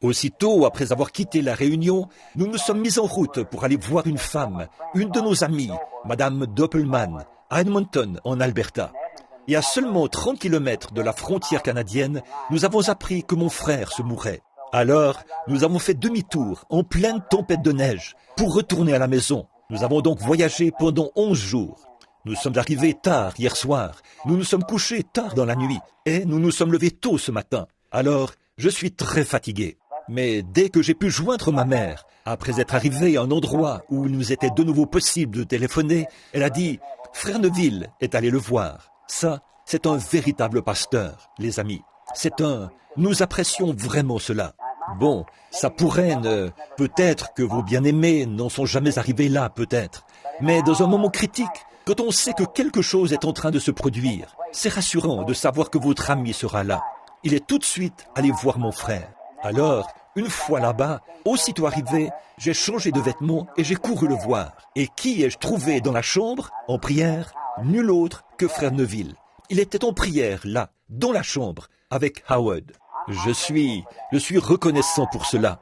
Aussitôt, après avoir quitté la réunion, nous nous sommes mis en route pour aller voir une femme, une de nos amies, Madame Doppelman, à Edmonton, en Alberta. Et à seulement 30 kilomètres de la frontière canadienne, nous avons appris que mon frère se mourait. Alors, nous avons fait demi-tour, en pleine tempête de neige, pour retourner à la maison. Nous avons donc voyagé pendant 11 jours. Nous sommes arrivés tard hier soir, nous nous sommes couchés tard dans la nuit, et nous nous sommes levés tôt ce matin. Alors, je suis très fatigué. Mais dès que j'ai pu joindre ma mère, après être arrivé à un endroit où il nous était de nouveau possible de téléphoner, elle a dit « Frère Neville est allé le voir ». Ça, c'est un véritable pasteur, les amis. Nous apprécions vraiment cela. Bon, ça pourrait peut-être que vos bien-aimés n'en sont jamais arrivés là, peut-être. Mais dans un moment critique, quand on sait que quelque chose est en train de se produire, c'est rassurant de savoir que votre ami sera là. Il est tout de suite allé voir mon frère. Alors, une fois là-bas, aussitôt arrivé, j'ai changé de vêtements et j'ai couru le voir. Et qui ai-je trouvé dans la chambre, en prière? Nul autre que frère Neville. Il était en prière, là, dans la chambre, avec Howard. Je suis reconnaissant pour cela.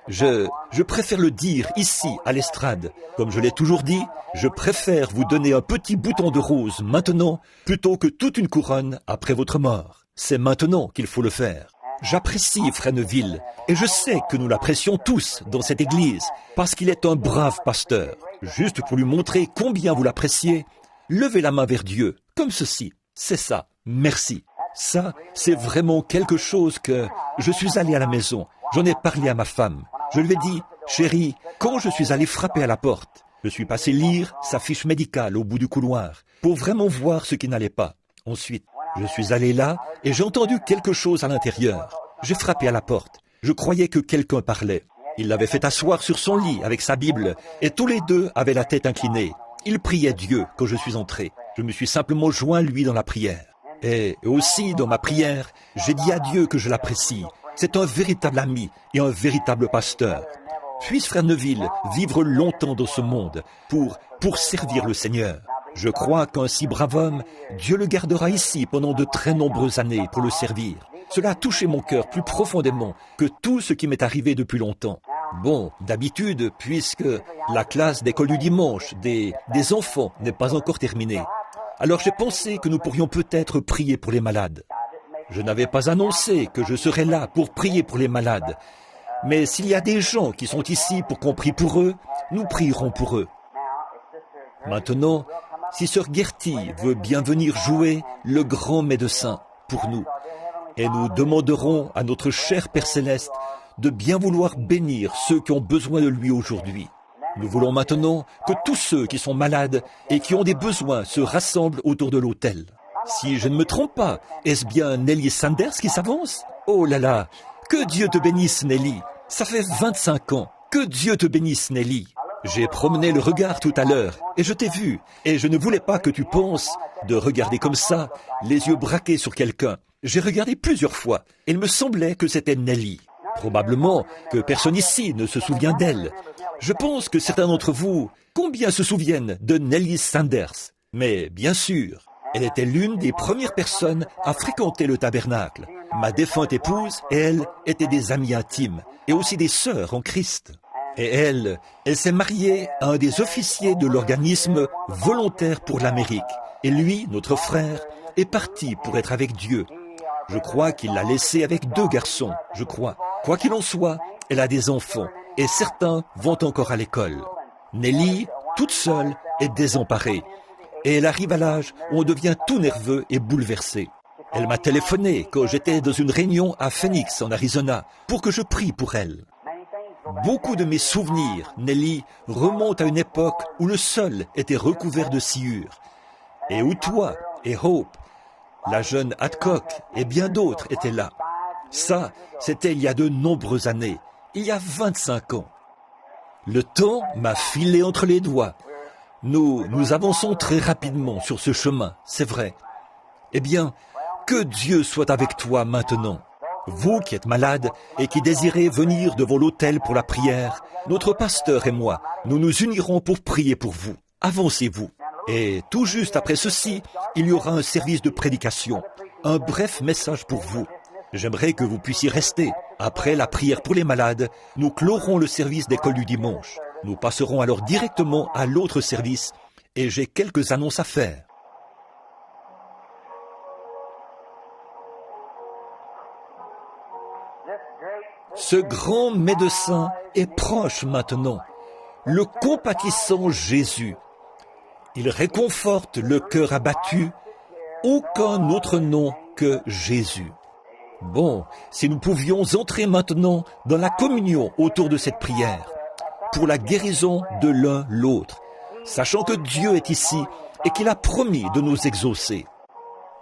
Je préfère le dire ici, à l'estrade. Comme je l'ai toujours dit, je préfère vous donner un petit bouton de rose maintenant, plutôt que toute une couronne après votre mort. C'est maintenant qu'il faut le faire. J'apprécie frère Neville, et je sais que nous l'apprécions tous dans cette église, parce qu'il est un brave pasteur. Juste pour lui montrer combien vous l'appréciez, levez la main vers Dieu, comme ceci. C'est ça, merci. Ça, c'est vraiment quelque chose que... Je suis allé à la maison, j'en ai parlé à ma femme. Je lui ai dit, chérie, quand je suis allé frapper à la porte, je suis passé lire sa fiche médicale au bout du couloir, pour vraiment voir ce qui n'allait pas. Ensuite, je suis allé là et j'ai entendu quelque chose à l'intérieur. J'ai frappé à la porte. Je croyais que quelqu'un parlait. Il l'avait fait asseoir sur son lit avec sa Bible et tous les deux avaient la tête inclinée. Il priait Dieu quand je suis entré. Je me suis simplement joint lui dans la prière. Et aussi, dans ma prière, j'ai dit à Dieu que je l'apprécie. C'est un véritable ami et un véritable pasteur. Puisse frère Neville vivre longtemps dans ce monde pour servir le Seigneur. Je crois qu'un si brave homme, Dieu le gardera ici pendant de très nombreuses années pour le servir. Cela a touché mon cœur plus profondément que tout ce qui m'est arrivé depuis longtemps. Bon, d'habitude, puisque la classe d'école du dimanche des enfants n'est pas encore terminée, alors j'ai pensé que nous pourrions peut-être prier pour les malades. Je n'avais pas annoncé que je serais là pour prier pour les malades. Mais s'il y a des gens qui sont ici pour qu'on prie pour eux, nous prierons pour eux. Maintenant, si sœur Gertie veut bien venir jouer le grand médecin pour nous, et nous demanderons à notre cher Père Céleste de bien vouloir bénir ceux qui ont besoin de lui aujourd'hui. Nous voulons maintenant que tous ceux qui sont malades et qui ont des besoins se rassemblent autour de l'autel. Si je ne me trompe pas, est-ce bien Nelly Sanders qui s'avance? Oh là là, que Dieu te bénisse Nelly. Ça fait 25 ans. Que Dieu te bénisse Nelly. J'ai promené le regard tout à l'heure et je t'ai vu. Et je ne voulais pas que tu penses de regarder comme ça, les yeux braqués sur quelqu'un. J'ai regardé plusieurs fois et il me semblait que c'était Nelly. Probablement que personne ici ne se souvient d'elle. Je pense que certains d'entre vous, combien se souviennent de Nelly Sanders? Mais bien sûr, elle était l'une des premières personnes à fréquenter le tabernacle. Ma défunte épouse et elle étaient des amies intimes et aussi des sœurs en Christ. Et elle s'est mariée à un des officiers de l'organisme Volontaire pour l'Amérique. Et lui, notre frère, est parti pour être avec Dieu. Je crois qu'il l'a laissée avec 2 garçons, je crois. Quoi qu'il en soit, elle a des enfants et certains vont encore à l'école. Nelly, toute seule, est désemparée. Et elle arrive à l'âge où on devient tout nerveux et bouleversé. Elle m'a téléphoné quand j'étais dans une réunion à Phoenix, en Arizona, pour que je prie pour elle. Beaucoup de mes souvenirs, Nelly, remontent à une époque où le sol était recouvert de sciure, et où toi et Hope, la jeune Hadcock et bien d'autres étaient là. Ça, c'était il y a de nombreuses années, il y a 25 ans. Le temps m'a filé entre les doigts. Nous avançons très rapidement sur ce chemin, c'est vrai. Eh bien, que Dieu soit avec toi maintenant. Vous qui êtes malade et qui désirez venir devant l'autel pour la prière, notre pasteur et moi, nous nous unirons pour prier pour vous. Avancez-vous. Et tout juste après ceci, il y aura un service de prédication, un bref message pour vous. J'aimerais que vous puissiez rester. Après la prière pour les malades, nous clorons le service d'école du dimanche. Nous passerons alors directement à l'autre service et j'ai quelques annonces à faire. Ce grand médecin est proche maintenant, le compatissant Jésus. Il réconforte le cœur abattu, aucun autre nom que Jésus. Bon, si nous pouvions entrer maintenant dans la communion autour de cette prière, pour la guérison de l'un l'autre, sachant que Dieu est ici et qu'il a promis de nous exaucer.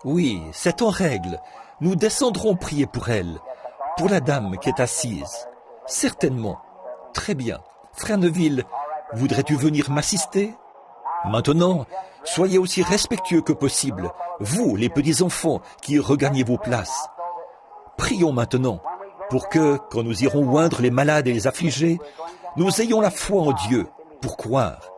Oui, c'est en règle, nous descendrons prier pour elle, pour la dame qui est assise. Certainement. Très bien. Frère Neville, voudrais-tu venir m'assister? Maintenant, soyez aussi respectueux que possible, vous, les petits-enfants, qui regagnez vos places. Prions maintenant, pour que, quand nous irons oindre les malades et les affligés, nous ayons la foi en Dieu, pour croire.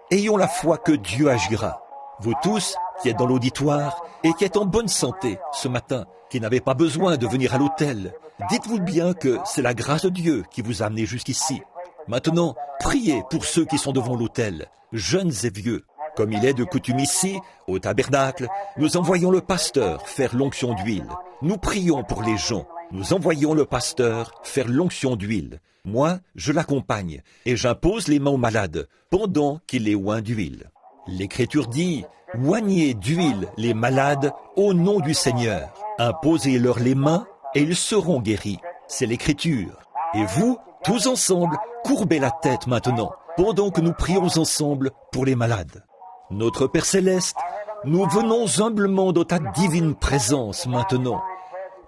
Ayons la foi que Dieu agira. Vous tous, qui êtes dans l'auditoire, et qui êtes en bonne santé ce matin, qui n'avez pas besoin de venir à l'autel, dites-vous bien que c'est la grâce de Dieu qui vous a amené jusqu'ici. Maintenant, priez pour ceux qui sont devant l'autel, jeunes et vieux. Comme il est de coutume ici, au tabernacle, nous envoyons le pasteur faire l'onction d'huile. Nous prions pour les gens. Nous envoyons le pasteur faire l'onction d'huile. Moi, je l'accompagne et j'impose les mains aux malades pendant qu'il les oint d'huile. L'Écriture dit, « Oignez d'huile les malades au nom du Seigneur. Imposez-leur les mains et ils seront guéris. » C'est l'Écriture. Et vous, tous ensemble, courbez la tête maintenant, pendant que nous prions ensemble pour les malades. Notre Père Céleste, nous venons humblement dans ta divine présence maintenant,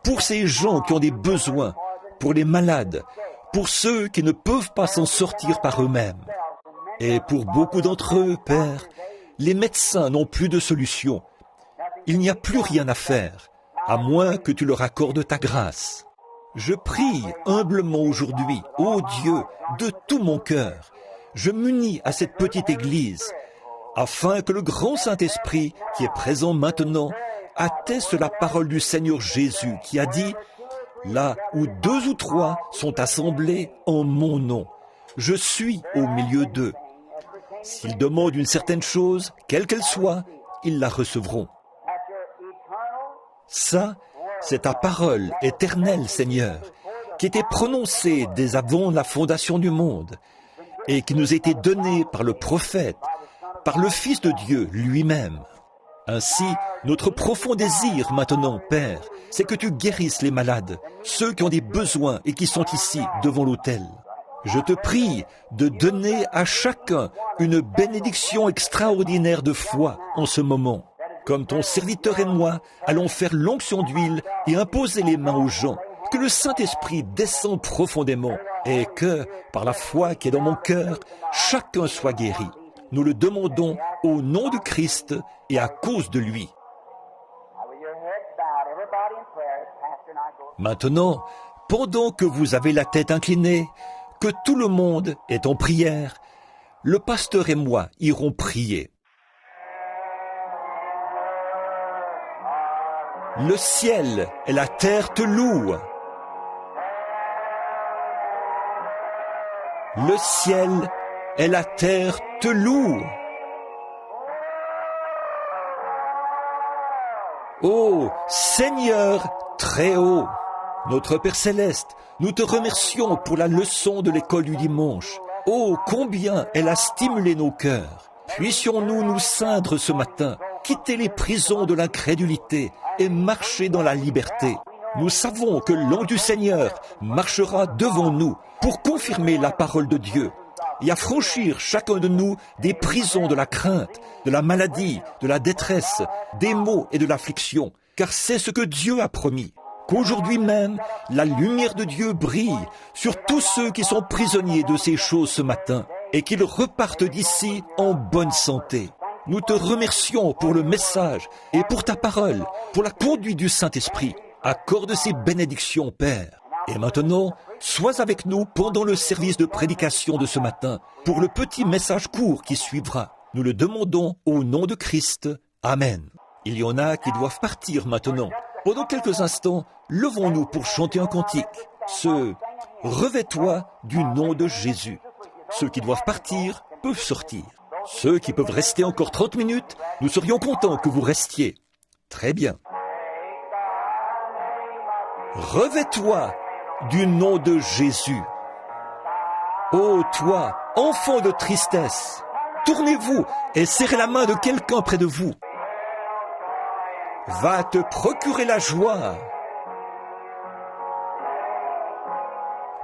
pour ces gens qui ont des besoins, pour les malades, pour ceux qui ne peuvent pas s'en sortir par eux-mêmes. Et pour beaucoup d'entre eux, Père, les médecins n'ont plus de solution. Il n'y a plus rien à faire, à moins que tu leur accordes ta grâce. Je prie humblement aujourd'hui, ô Dieu, de tout mon cœur. Je m'unis à cette petite église, afin que le grand Saint-Esprit, qui est présent maintenant, atteste la parole du Seigneur Jésus, qui a dit, « Là où 2 ou 3 sont assemblés en mon nom, je suis au milieu d'eux. S'ils demandent une certaine chose, quelle qu'elle soit, ils la recevront. » Ça, c'est ta parole éternelle, Seigneur, qui était prononcée dès avant la fondation du monde et qui nous a été donnée par le prophète, par le Fils de Dieu lui-même. Ainsi, notre profond désir maintenant, Père, c'est que tu guérisses les malades, ceux qui ont des besoins et qui sont ici devant l'autel. Je te prie de donner à chacun une bénédiction extraordinaire de foi en ce moment. Comme ton serviteur et moi allons faire l'onction d'huile et imposer les mains aux gens, que le Saint-Esprit descende profondément et que, par la foi qui est dans mon cœur, chacun soit guéri. Nous le demandons au nom de Christ et à cause de lui. Maintenant, pendant que vous avez la tête inclinée, que tout le monde est en prière, le pasteur et moi irons prier. Le ciel et la terre te louent. Le ciel et la terre te louent. Ô Seigneur très haut, notre Père Céleste, nous te remercions pour la leçon de l'école du dimanche. Oh, combien elle a stimulé nos cœurs. Puissions-nous nous ceindre ce matin, quitter les prisons de l'incrédulité et marcher dans la liberté. Nous savons que l'ange du Seigneur marchera devant nous pour confirmer la parole de Dieu et affranchir chacun de nous des prisons de la crainte, de la maladie, de la détresse, des maux et de l'affliction, car c'est ce que Dieu a promis. Qu'aujourd'hui même, la lumière de Dieu brille sur tous ceux qui sont prisonniers de ces choses ce matin et qu'ils repartent d'ici en bonne santé. Nous te remercions pour le message et pour ta parole, pour la conduite du Saint-Esprit. Accorde ces bénédictions, Père. Et maintenant, sois avec nous pendant le service de prédication de ce matin, pour le petit message court qui suivra. Nous le demandons au nom de Christ. Amen. Il y en a qui doivent partir maintenant. Pendant quelques instants, levons-nous pour chanter un cantique. ce « Revêt-toi du nom de Jésus ». Ceux qui doivent partir peuvent sortir. Ceux qui peuvent rester encore 30 minutes, nous serions contents que vous restiez. Très bien. Revêt-toi du nom de Jésus. Ô toi, enfant de tristesse, tournez-vous et serrez la main de quelqu'un près de vous. Va te procurer la joie.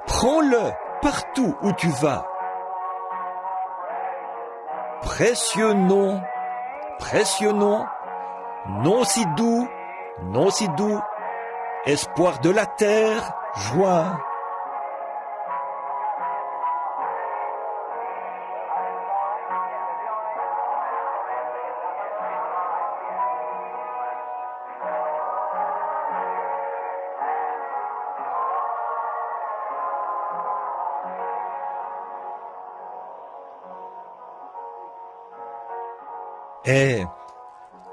Prends-le partout où tu vas. Précieux nom, nom si doux, espoir de la terre, joie.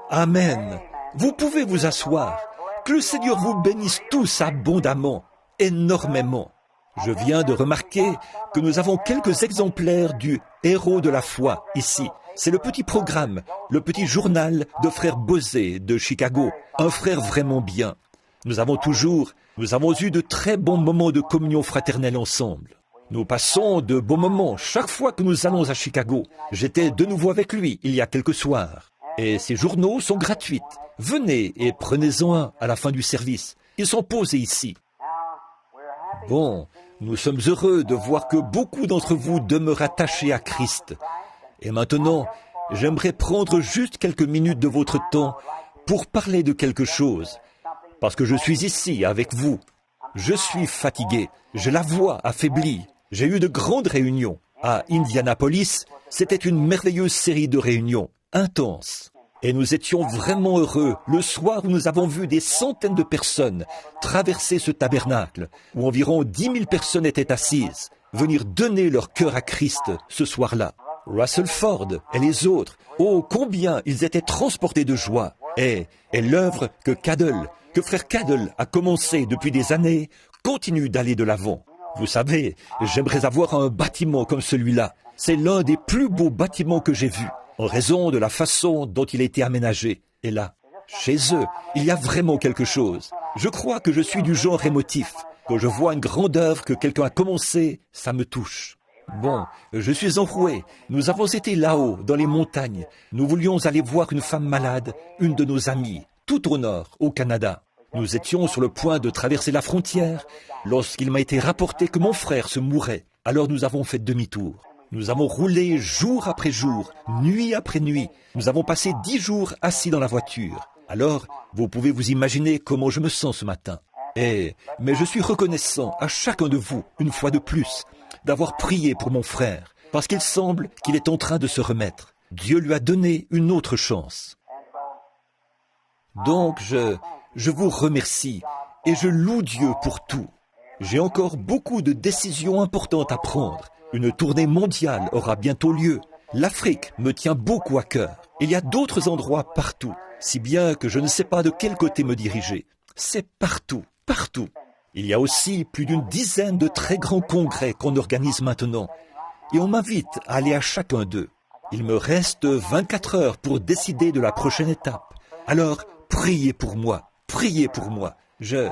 Amen. Vous pouvez vous asseoir. Que le Seigneur vous bénisse tous abondamment, énormément. Je viens de remarquer que nous avons quelques exemplaires du Héros de la foi ici. C'est le petit programme, le petit journal de frère Bosé de Chicago, un frère vraiment bien. Nous avons eu de très bons moments de communion fraternelle ensemble. Nous passons de beaux moments chaque fois que nous allons à Chicago. J'étais de nouveau avec lui il y a quelques soirs. Et ces journaux sont gratuits. Venez et prenez-en un à la fin du service. Ils sont posés ici. Bon, nous sommes heureux de voir que beaucoup d'entre vous demeurent attachés à Christ. Et maintenant, j'aimerais prendre juste quelques minutes de votre temps pour parler de quelque chose. Parce que je suis ici avec vous. Je suis fatigué. J'ai la voix affaiblie. J'ai eu de grandes réunions. À Indianapolis, c'était une merveilleuse série de réunions, intenses. Et nous étions vraiment heureux le soir où nous avons vu des centaines de personnes traverser ce tabernacle, où environ 10 000 personnes étaient assises, venir donner leur cœur à Christ ce soir-là. Russell Ford et les autres, oh combien ils étaient transportés de joie. Et l'œuvre que frère Cadell a commencé depuis des années, continue d'aller de l'avant. Vous savez, j'aimerais avoir un bâtiment comme celui-là. C'est l'un des plus beaux bâtiments que j'ai vus, en raison de la façon dont il a été aménagé. Et là, chez eux, il y a vraiment quelque chose. Je crois que je suis du genre émotif. Quand je vois une grande œuvre que quelqu'un a commencée, ça me touche. Bon, je suis enroué. Nous avons été là-haut, dans les montagnes. Nous voulions aller voir une femme malade, une de nos amies, tout au nord, au Canada. Nous étions sur le point de traverser la frontière lorsqu'il m'a été rapporté que mon frère se mourait. Alors nous avons fait demi-tour. Nous avons roulé jour après jour, nuit après nuit. Nous avons passé 10 jours assis dans la voiture. Alors, vous pouvez vous imaginer comment je me sens ce matin. Mais je suis reconnaissant à chacun de vous, une fois de plus, d'avoir prié pour mon frère, parce qu'il semble qu'il est en train de se remettre. Dieu lui a donné une autre chance. Donc, je vous remercie et je loue Dieu pour tout. J'ai encore beaucoup de décisions importantes à prendre. Une tournée mondiale aura bientôt lieu. L'Afrique me tient beaucoup à cœur. Il y a d'autres endroits partout, si bien que je ne sais pas de quel côté me diriger. C'est partout, partout. Il y a aussi plus d'une dizaine de très grands congrès qu'on organise maintenant. Et on m'invite à aller à chacun d'eux. Il me reste 24 heures pour décider de la prochaine étape. Alors, priez pour moi, priez pour moi. J'ai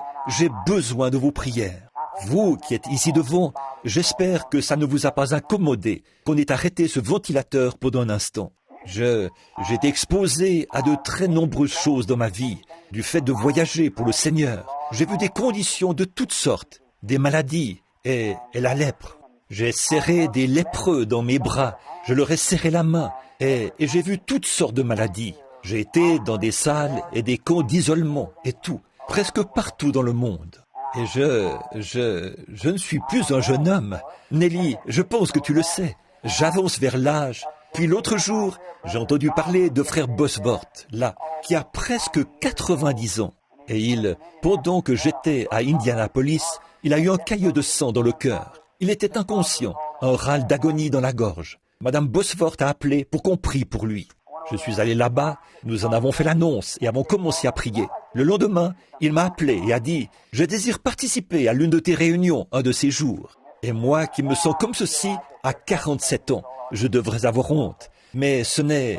besoin de vos prières. Vous qui êtes ici devant, j'espère que ça ne vous a pas incommodé, qu'on ait arrêté ce ventilateur pendant un instant. J'ai été exposé à de très nombreuses choses dans ma vie, du fait de voyager pour le Seigneur. J'ai vu des conditions de toutes sortes, des maladies et la lèpre. J'ai serré des lépreux dans mes bras, je leur ai serré la main et j'ai vu toutes sortes de maladies. J'ai été dans des salles et des camps d'isolement et tout, presque partout dans le monde. Et je ne suis plus un jeune homme. Nelly, je pense que tu le sais. J'avance vers l'âge. Puis l'autre jour, j'ai entendu parler de frère Bosworth, là, qui a presque 90 ans. Et pendant que j'étais à Indianapolis, il a eu un caillot de sang dans le cœur. Il était inconscient, un râle d'agonie dans la gorge. Madame Bosworth a appelé pour qu'on prie pour lui. Je suis allé là-bas, nous en avons fait l'annonce et avons commencé à prier. Le lendemain, il m'a appelé et a dit « Je désire participer à l'une de tes réunions un de ces jours. » Et moi qui me sens comme ceci à 47 ans, je devrais avoir honte. Mais ce n'est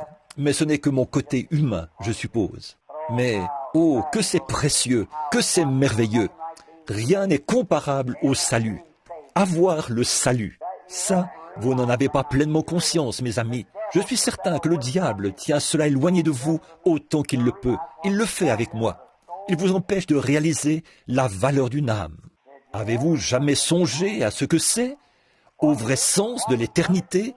que mon côté humain, je suppose. Mais, oh, que c'est précieux, que c'est merveilleux. Rien n'est comparable au salut. Avoir le salut, ça, vous n'en avez pas pleinement conscience, mes amis. Je suis certain que le diable tient cela éloigné de vous autant qu'il le peut. Il le fait avec moi. Il vous empêche de réaliser la valeur d'une âme. Avez-vous jamais songé à ce que c'est, au vrai sens de l'éternité,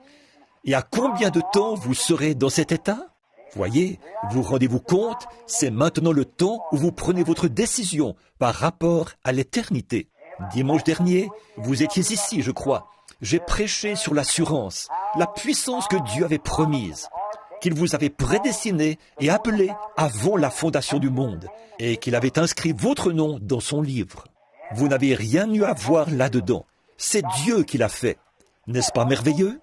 et à combien de temps vous serez dans cet état? Voyez, vous rendez-vous compte, c'est maintenant le temps où vous prenez votre décision par rapport à l'éternité. Dimanche dernier, vous étiez ici, je crois. J'ai prêché sur l'assurance, la puissance que Dieu avait promise, qu'il vous avait prédestiné et appelé avant la fondation du monde, et qu'il avait inscrit votre nom dans son livre. Vous n'avez rien eu à voir là-dedans. C'est Dieu qui l'a fait. N'est-ce pas merveilleux?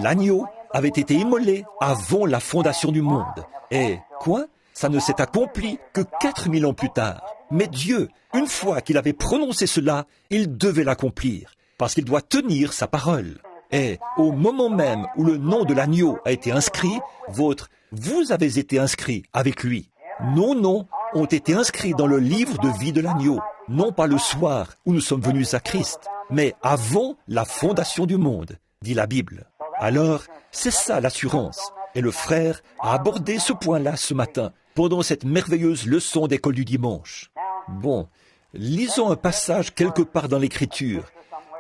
L'agneau avait été immolé avant la fondation du monde. Et quoi? Ça ne s'est accompli que 4000 ans plus tard. Mais Dieu, une fois qu'il avait prononcé cela, il devait l'accomplir, parce qu'il doit tenir sa parole. Et au moment même où le nom de l'agneau a été inscrit, vous avez été inscrit avec lui. Nos noms ont été inscrits dans le livre de vie de l'agneau, non pas le soir où nous sommes venus à Christ, mais avant la fondation du monde, dit la Bible. Alors, c'est ça l'assurance. Et le frère a abordé ce point-là ce matin, pendant cette merveilleuse leçon d'école du dimanche. Bon, lisons un passage quelque part dans l'Écriture,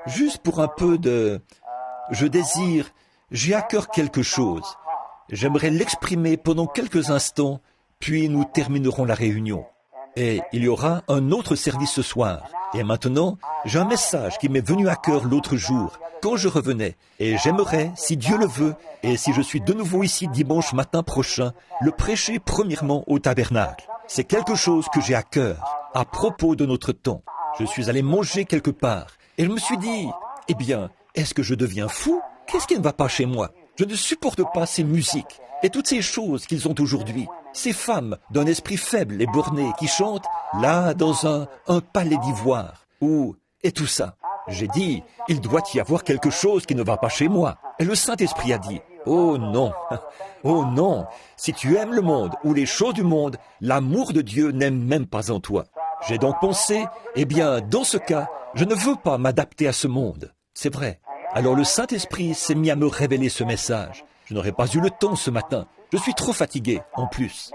juste pour un peu de... j'ai à cœur quelque chose. J'aimerais l'exprimer pendant quelques instants, puis nous terminerons la réunion. Et il y aura un autre service ce soir. Et maintenant, j'ai un message qui m'est venu à cœur l'autre jour, quand je revenais. Et j'aimerais, si Dieu le veut, et si je suis de nouveau ici dimanche matin prochain, le prêcher premièrement au tabernacle. C'est quelque chose que j'ai à cœur, à propos de notre temps. Je suis allé manger quelque part, et je me suis dit, eh bien, est-ce que je deviens fou? Qu'est-ce qui ne va pas chez moi? Je ne supporte pas ces musiques et toutes ces choses qu'ils ont aujourd'hui. Ces femmes d'un esprit faible et borné qui chantent là dans un palais d'ivoire. Et tout ça. J'ai dit, il doit y avoir quelque chose qui ne va pas chez moi. Et le Saint-Esprit a dit, oh non, oh non, si tu aimes le monde ou les choses du monde, l'amour de Dieu n'est même pas en toi. J'ai donc pensé, eh bien, dans ce cas, je ne veux pas m'adapter à ce monde. C'est vrai. Alors le Saint-Esprit s'est mis à me révéler ce message. Je n'aurais pas eu le temps ce matin. Je suis trop fatigué, en plus.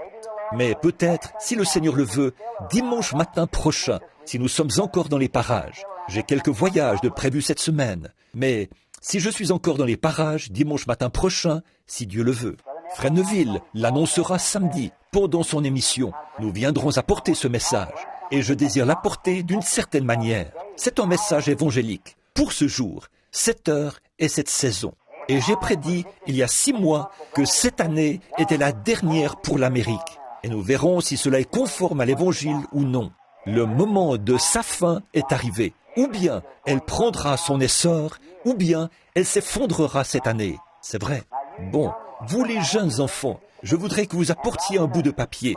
Mais peut-être, si le Seigneur le veut, dimanche matin prochain, si nous sommes encore dans les parages. J'ai quelques voyages de prévus cette semaine. Mais si je suis encore dans les parages, dimanche matin prochain, si Dieu le veut. Frère Neville l'annoncera samedi, pendant son émission. Nous viendrons apporter ce message. Et je désire l'apporter d'une certaine manière. C'est un message évangélique. Pour ce jour, cette heure et cette saison. Et j'ai prédit, il y a 6 mois, que cette année était la dernière pour l'Amérique. Et nous verrons si cela est conforme à l'Évangile ou non. Le moment de sa fin est arrivé. Ou bien elle prendra son essor, ou bien elle s'effondrera cette année. C'est vrai. Bon, vous les jeunes enfants, je voudrais que vous apportiez un bout de papier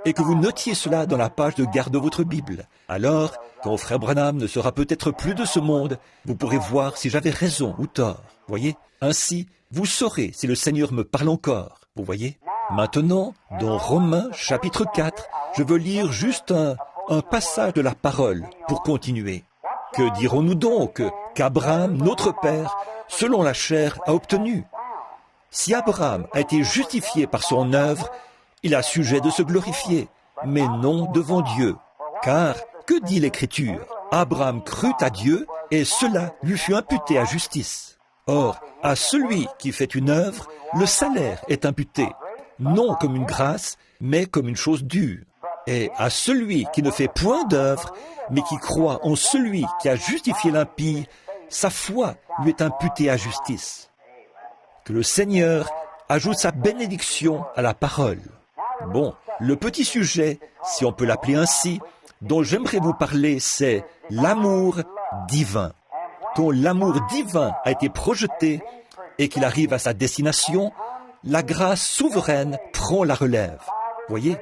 et que vous notiez cela dans la page de garde de votre Bible. Alors, quand frère Branham ne sera peut-être plus de ce monde, vous pourrez voir si j'avais raison ou tort. Voyez? Ainsi, vous saurez si le Seigneur me parle encore. Vous voyez? Maintenant, dans Romains chapitre 4, je veux lire juste un passage de la parole pour continuer. Que dirons-nous donc qu'Abraham, notre père, selon la chair, a obtenu? Si Abraham a été justifié par son œuvre, il a sujet de se glorifier, mais non devant Dieu. Car, que dit l'Écriture? Abraham crut à Dieu, et cela lui fut imputé à justice. Or, à celui qui fait une œuvre, le salaire est imputé, non comme une grâce, mais comme une chose due. Et à celui qui ne fait point d'œuvre, mais qui croit en celui qui a justifié l'impie, sa foi lui est imputée à justice. Que le Seigneur ajoute sa bénédiction à la parole. Bon, le petit sujet, si on peut l'appeler ainsi, dont j'aimerais vous parler, c'est l'amour divin. Quand l'amour divin a été projeté et qu'il arrive à sa destination, la grâce souveraine prend la relève. Voyez?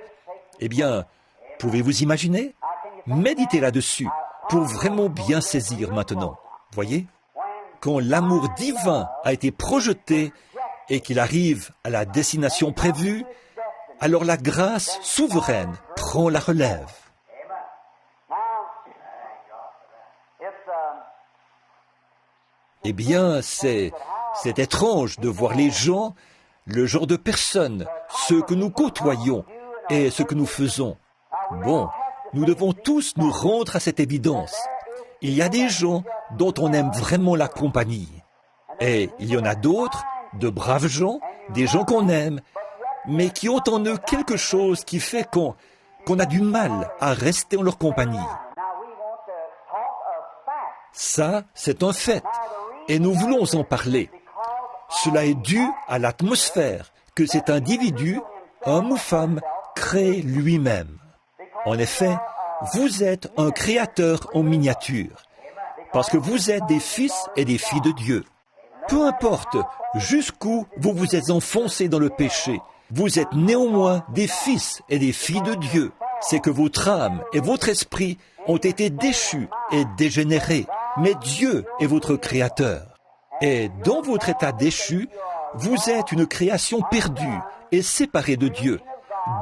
Eh bien, Pouvez-vous imaginer? Méditez là-dessus pour vraiment bien saisir maintenant. Voyez? Quand l'amour divin a été projeté et qu'il arrive à la destination prévue, alors la grâce souveraine prend la relève. Eh bien, c'est étrange de voir les gens, le genre de personnes, ceux que nous côtoyons et ce que nous faisons. Bon, nous devons tous nous rendre à cette évidence. Il y a des gens dont on aime vraiment la compagnie. Et il y en a d'autres, de braves gens, des gens qu'on aime, mais qui ont en eux quelque chose qui fait qu'on a du mal à rester en leur compagnie. Ça, c'est un fait, et nous voulons en parler. Cela est dû à l'atmosphère que cet individu, homme ou femme, crée lui-même. En effet, vous êtes un créateur en miniature, parce que vous êtes des fils et des filles de Dieu. Peu importe jusqu'où vous vous êtes enfoncés dans le péché, vous êtes néanmoins des fils et des filles de Dieu. C'est que votre âme et votre esprit ont été déchus et dégénérés, mais Dieu est votre créateur. Et dans votre état déchu, vous êtes une création perdue et séparée de Dieu,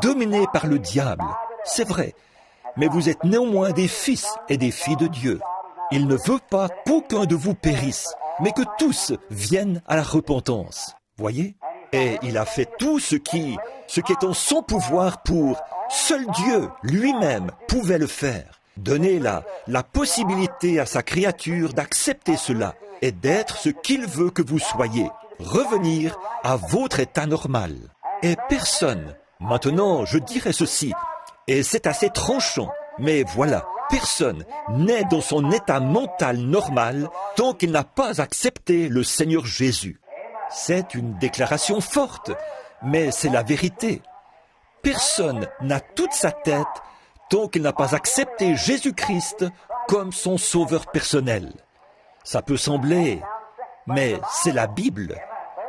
dominée par le diable. C'est vrai, mais vous êtes néanmoins des fils et des filles de Dieu. Il ne veut pas qu'aucun de vous périsse, mais que tous viennent à la repentance. Voyez? Et il a fait tout ce qui est en son pouvoir pour... Seul Dieu lui-même pouvait le faire. Donner la possibilité à sa créature d'accepter cela et d'être ce qu'il veut que vous soyez. Revenir à votre état normal. Et personne, maintenant je dirais ceci, et c'est assez tranchant, mais voilà, personne n'est dans son état mental normal tant qu'il n'a pas accepté le Seigneur Jésus. C'est une déclaration forte, mais c'est la vérité. Personne n'a toute sa tête tant qu'il n'a pas accepté Jésus-Christ comme son sauveur personnel. Ça peut sembler, mais c'est la Bible.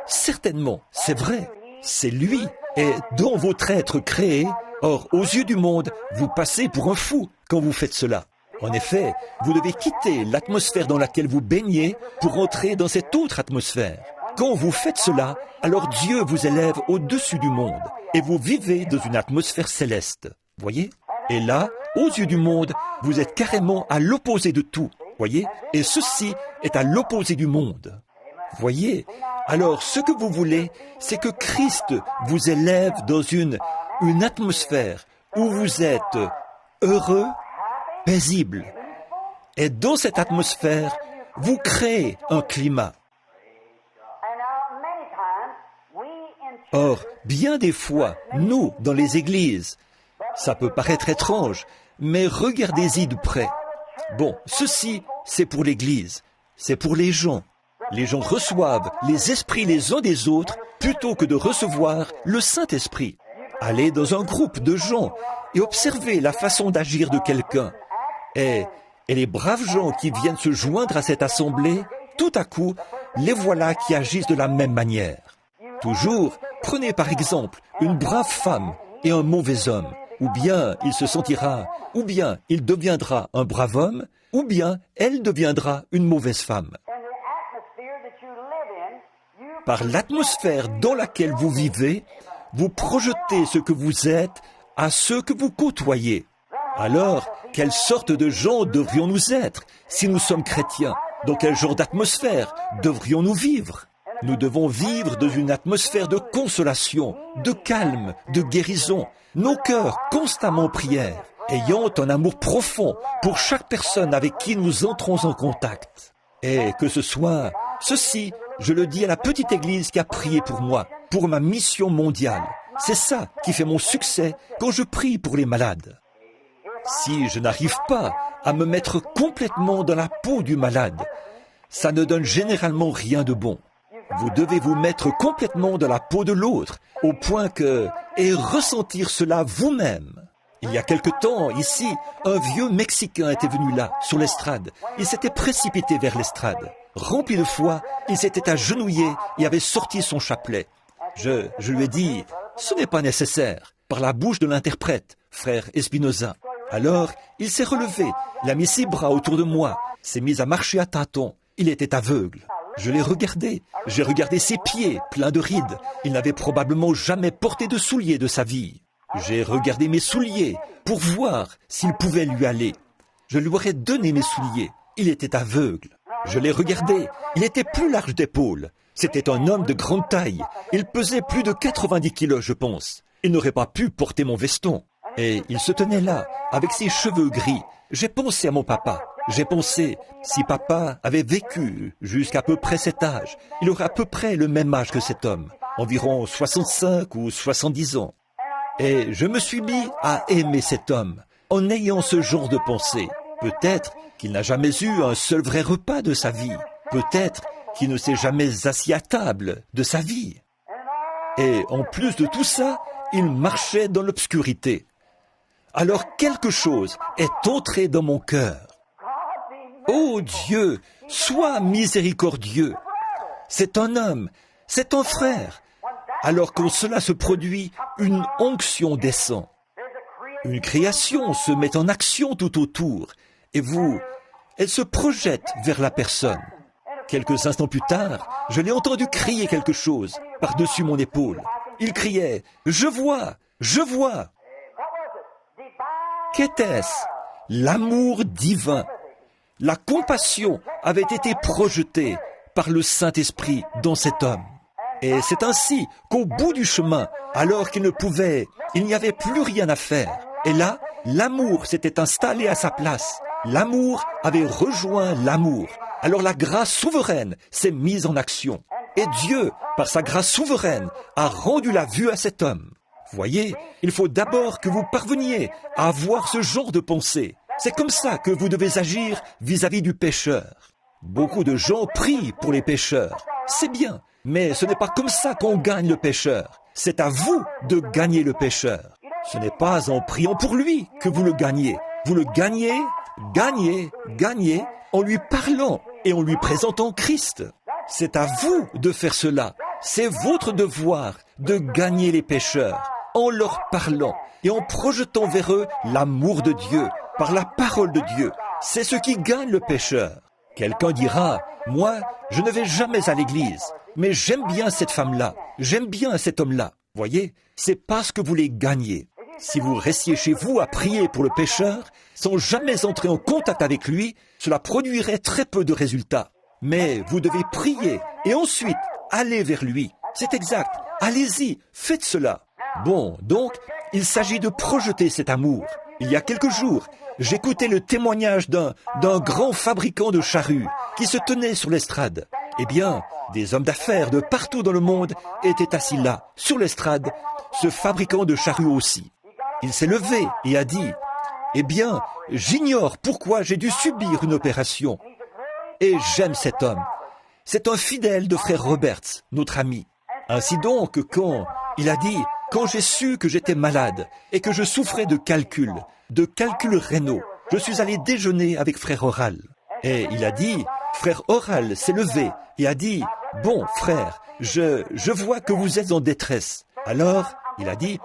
Certainement, c'est vrai. C'est lui et dans votre être créé. Or, aux yeux du monde, vous passez pour un fou quand vous faites cela. En effet, vous devez quitter l'atmosphère dans laquelle vous baignez pour entrer dans cette autre atmosphère. Quand vous faites cela, alors Dieu vous élève au-dessus du monde et vous vivez dans une atmosphère céleste. Voyez? Et là, aux yeux du monde, vous êtes carrément à l'opposé de tout. Voyez? Et ceci est à l'opposé du monde. Voyez? Alors, ce que vous voulez, c'est que Christ vous élève dans une atmosphère où vous êtes heureux, paisible. Et dans cette atmosphère, vous créez un climat. Or, bien des fois, nous, dans les églises, ça peut paraître étrange, mais regardez-y de près. Bon, ceci, c'est pour l'église, c'est pour les gens. Les gens reçoivent les esprits les uns des autres plutôt que de recevoir le Saint-Esprit. Allez dans un groupe de gens et observez la façon d'agir de quelqu'un. Et les braves gens qui viennent se joindre à cette assemblée, tout à coup, les voilà qui agissent de la même manière. Toujours, prenez par exemple une brave femme et un mauvais homme. Ou bien il se sentira, ou bien il deviendra un brave homme, ou bien elle deviendra une mauvaise femme. Par l'atmosphère dans laquelle vous vivez, vous projetez ce que vous êtes à ceux que vous côtoyez. Alors, quelle sorte de gens devrions-nous être si nous sommes chrétiens? Dans quel genre d'atmosphère devrions-nous vivre? Nous devons vivre dans une atmosphère de consolation, de calme, de guérison, nos cœurs constamment en prière, ayant un amour profond pour chaque personne avec qui nous entrons en contact. Et que ce soit ceci, je le dis à la petite église qui a prié pour moi, pour ma mission mondiale. C'est ça qui fait mon succès quand je prie pour les malades. Si je n'arrive pas à me mettre complètement dans la peau du malade, ça ne donne généralement rien de bon. Vous devez vous mettre complètement dans la peau de l'autre, au point et ressentir cela vous-même. Il y a quelque temps, ici, un vieux Mexicain était venu là, sur l'estrade. Il s'était précipité vers l'estrade. Rempli de foi, il s'était agenouillé et avait sorti son chapelet. Je lui ai dit, ce n'est pas nécessaire, par la bouche de l'interprète, frère Espinosa. Alors, il s'est relevé, il a mis ses bras autour de moi, s'est mis à marcher à tâtons. Il était aveugle. Je l'ai regardé. J'ai regardé ses pieds, pleins de rides. Il n'avait probablement jamais porté de souliers de sa vie. J'ai regardé mes souliers pour voir s'ils pouvaient lui aller. Je lui aurais donné mes souliers. Il était aveugle. Je l'ai regardé. Il était plus large d'épaules. C'était un homme de grande taille. Il pesait plus de 90 kilos, je pense. Il n'aurait pas pu porter mon veston. Et il se tenait là, avec ses cheveux gris. J'ai pensé à mon papa. J'ai pensé, si papa avait vécu jusqu'à peu près cet âge, il aurait à peu près le même âge que cet homme, environ 65 ou 70 ans. Et je me suis mis à aimer cet homme, en ayant ce genre de pensée. Peut-être qu'il n'a jamais eu un seul vrai repas de sa vie. Peut-être qu'il ne s'est jamais assis à table de sa vie. Et en plus de tout ça, il marchait dans l'obscurité. Alors quelque chose est entré dans mon cœur. Ô Dieu, sois miséricordieux. C'est un homme, c'est un frère. Alors qu'en cela se produit, une onction descend. Une création se met en action tout autour. Et vous, elle se projette vers la personne. Quelques instants plus tard, je l'ai entendu crier quelque chose par-dessus mon épaule. Il criait « Je vois, je vois !» Qu'était-ce? L'amour divin. La compassion avait été projetée par le Saint-Esprit dans cet homme. Et c'est ainsi qu'au bout du chemin, alors qu'il n'y avait plus rien à faire. Et là, l'amour s'était installé à sa place. L'amour avait rejoint l'amour. Alors la grâce souveraine s'est mise en action. Et Dieu, par sa grâce souveraine, a rendu la vue à cet homme. Voyez, il faut d'abord que vous parveniez à avoir ce genre de pensée. C'est comme ça que vous devez agir vis-à-vis du pécheur. Beaucoup de gens prient pour les pécheurs. C'est bien, mais ce n'est pas comme ça qu'on gagne le pécheur. C'est à vous de gagner le pécheur. Ce n'est pas en priant pour lui que vous le gagnez. Vous le gagnez, en lui parlant et en lui présentant Christ. C'est à vous de faire cela. C'est votre devoir de gagner les pécheurs en leur parlant et en projetant vers eux l'amour de Dieu par la parole de Dieu. C'est ce qui gagne le pécheur. Quelqu'un dira, moi, je ne vais jamais à l'église, mais j'aime bien cette femme-là, j'aime bien cet homme-là. Voyez, c'est parce que vous les gagnez. Si vous restiez chez vous à prier pour le pécheur, sans jamais entrer en contact avec lui, cela produirait très peu de résultats. Mais vous devez prier et ensuite aller vers lui. C'est exact. Allez-y, faites cela. Bon, donc, il s'agit de projeter cet amour. Il y a quelques jours, j'écoutais le témoignage d'un grand fabricant de charrues qui se tenait sur l'estrade. Eh bien, des hommes d'affaires de partout dans le monde étaient assis là, sur l'estrade, ce fabricant de charrues aussi. Il s'est levé et a dit, « Eh bien, j'ignore pourquoi j'ai dû subir une opération. » Et j'aime cet homme. C'est un fidèle de frère Roberts, notre ami. Ainsi donc, il a dit, quand j'ai su que j'étais malade et que je souffrais de calculs rénaux, je suis allé déjeuner avec frère Oral. Et il a dit, frère Oral s'est levé et a dit, bon frère, je vois que vous êtes en détresse. Alors, il a dit,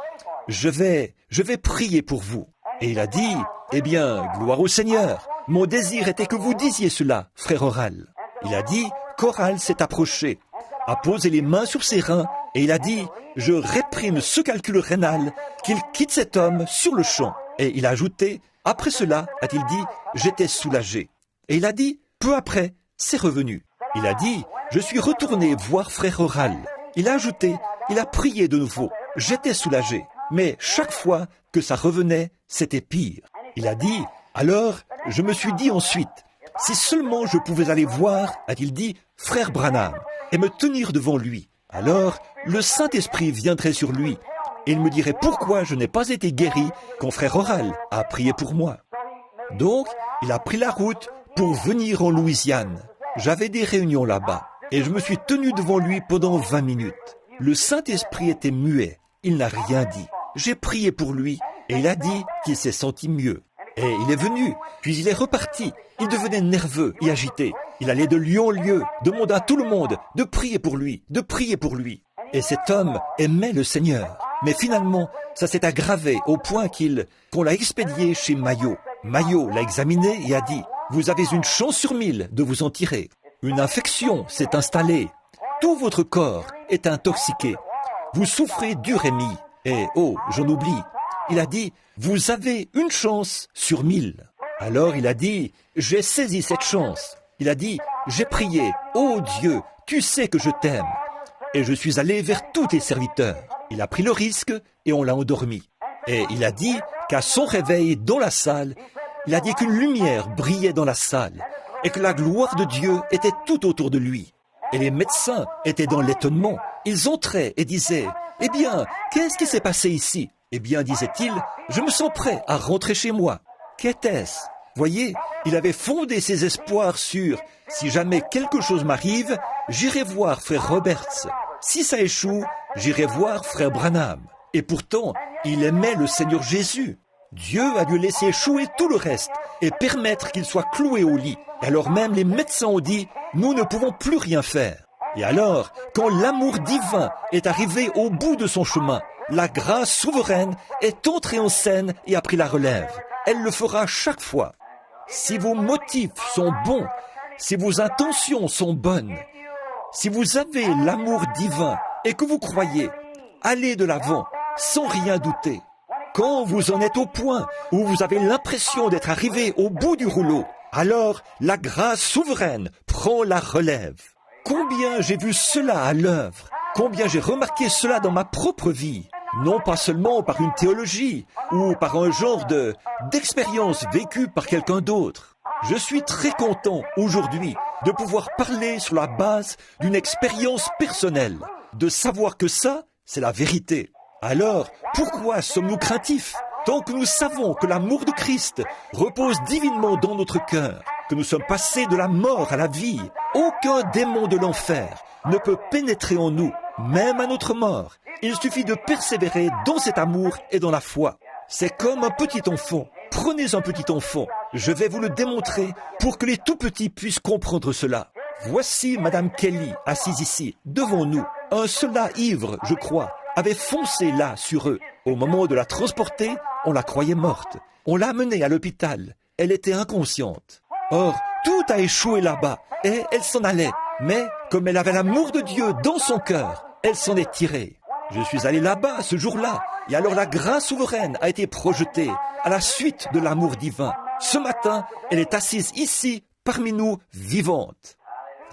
je vais prier pour vous. Et il a dit, eh bien, gloire au Seigneur. Mon désir était que vous disiez cela, frère Oral. Il a dit qu'Oral s'est approché, a posé les mains sur ses reins et il a dit « Je réprime ce calcul rénal, qu'il quitte cet homme sur le champ. » Et il a ajouté « Après cela, a-t-il dit, j'étais soulagé. » Et il a dit « Peu après, c'est revenu. » Il a dit « Je suis retourné voir frère Oral. » Il a ajouté « Il a prié de nouveau. J'étais soulagé. » Mais chaque fois que ça revenait, c'était pire. Il a dit « Alors, je me suis dit ensuite, si seulement je pouvais aller voir, a-t-il dit, frère Branham, et me tenir devant lui. Alors, le Saint-Esprit viendrait sur lui, et il me dirait pourquoi je n'ai pas été guéri quand frère Oral a prié pour moi. Donc, il a pris la route pour venir en Louisiane. J'avais des réunions là-bas, et je me suis tenu devant lui pendant 20 minutes. Le Saint-Esprit était muet, il n'a rien dit. J'ai prié pour lui, et il a dit qu'il s'est senti mieux. Et il est venu, puis il est reparti. Il devenait nerveux et agité. Il allait de lieu en lieu, demandant à tout le monde de prier pour lui, de prier pour lui. Et cet homme aimait le Seigneur. Mais finalement, ça s'est aggravé au point qu'on l'a expédié chez Mayo. Mayo l'a examiné et a dit « Vous avez une chance sur 1000 de vous en tirer. Une infection s'est installée. Tout votre corps est intoxiqué. Vous souffrez d'urémie. Et, oh, j'en oublie. Il a dit « Vous avez une chance sur 1000. » Alors il a dit « J'ai saisi cette chance. » Il a dit « J'ai prié. Oh Dieu, tu sais que je t'aime. » Et je suis allé vers tous tes serviteurs. Il a pris le risque et on l'a endormi. Et il a dit qu'à son réveil dans la salle, il a dit qu'une lumière brillait dans la salle et que la gloire de Dieu était tout autour de lui. Et les médecins étaient dans l'étonnement. Ils entraient et disaient « Eh bien, qu'est-ce qui s'est passé ici ?» Eh bien, disait-il, « Je me sens prêt à rentrer chez moi. » Qu'était-ce ? Voyez, il avait fondé ses espoirs sur « Si jamais quelque chose m'arrive, j'irai voir frère Roberts. Si ça échoue, j'irai voir frère Branham. » Et pourtant, il aimait le Seigneur Jésus. Dieu a dû laisser échouer tout le reste et permettre qu'il soit cloué au lit. Alors même les médecins ont dit « Nous ne pouvons plus rien faire. » Et alors, quand l'amour divin est arrivé au bout de son chemin, la grâce souveraine est entrée en scène et a pris la relève. Elle le fera chaque fois. Si vos motifs sont bons, si vos intentions sont bonnes, si vous avez l'amour divin et que vous croyez, allez de l'avant sans rien douter. Quand vous en êtes au point où vous avez l'impression d'être arrivé au bout du rouleau, alors la grâce souveraine prend la relève. Combien j'ai vu cela à l'œuvre, combien j'ai remarqué cela dans ma propre vie, non pas seulement par une théologie ou par un genre d'expérience vécue par quelqu'un d'autre. Je suis très content aujourd'hui de pouvoir parler sur la base d'une expérience personnelle, de savoir que ça, c'est la vérité. Alors, pourquoi sommes-nous craintifs tant que nous savons que l'amour de Christ repose divinement dans notre cœur, que nous sommes passés de la mort à la vie? Aucun démon de l'enfer ne peut pénétrer en nous, même à notre mort. Il suffit de persévérer dans cet amour et dans la foi. C'est comme un petit enfant. Prenez un petit enfant. Je vais vous le démontrer pour que les tout-petits puissent comprendre cela. Voici Madame Kelly, assise ici, devant nous. Un soldat ivre, je crois, avait foncé là sur eux. Au moment de la transporter, on la croyait morte. On l'a amenée à l'hôpital. Elle était inconsciente. Or, tout a échoué là-bas et elle s'en allait. Mais, comme elle avait l'amour de Dieu dans son cœur, elle s'en est tirée. Je suis allé là-bas ce jour-là et alors la grâce souveraine a été projetée à la suite de l'amour divin. Ce matin, elle est assise ici, parmi nous, vivante.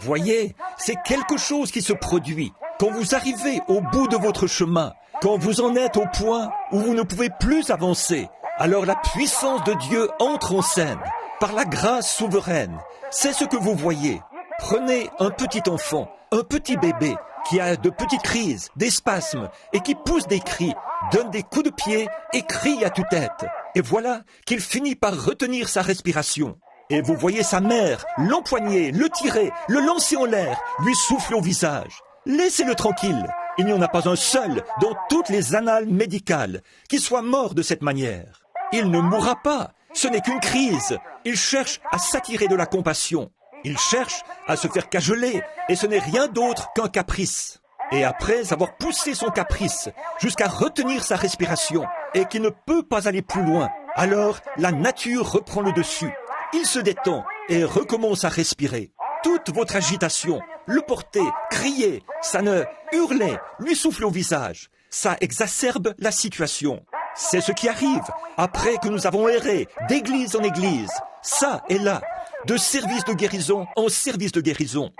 Voyez, c'est quelque chose qui se produit. Quand vous arrivez au bout de votre chemin, quand vous en êtes au point où vous ne pouvez plus avancer, alors la puissance de Dieu entre en scène, par la grâce souveraine. C'est ce que vous voyez. Prenez un petit enfant, un petit bébé, qui a de petites crises, des spasmes, et qui pousse des cris, donne des coups de pied et crie à tue-tête. Et voilà qu'il finit par retenir sa respiration. Et vous voyez sa mère l'empoigner, le tirer, le lancer en l'air, lui souffler au visage. Laissez-le tranquille. Il n'y en a pas un seul dans toutes les annales médicales qui soit mort de cette manière. Il ne mourra pas. Ce n'est qu'une crise. Il cherche à s'attirer de la compassion. Il cherche à se faire cajoler et ce n'est rien d'autre qu'un caprice. Et après avoir poussé son caprice jusqu'à retenir sa respiration et qu'il ne peut pas aller plus loin, alors la nature reprend le dessus. Il se détend et recommence à respirer. Toute votre agitation, le porter, crier, ça ne hurler, lui souffler au visage, ça exacerbe la situation. C'est ce qui arrive après que nous avons erré d'église en église, ça et là, de service de guérison en service de guérison.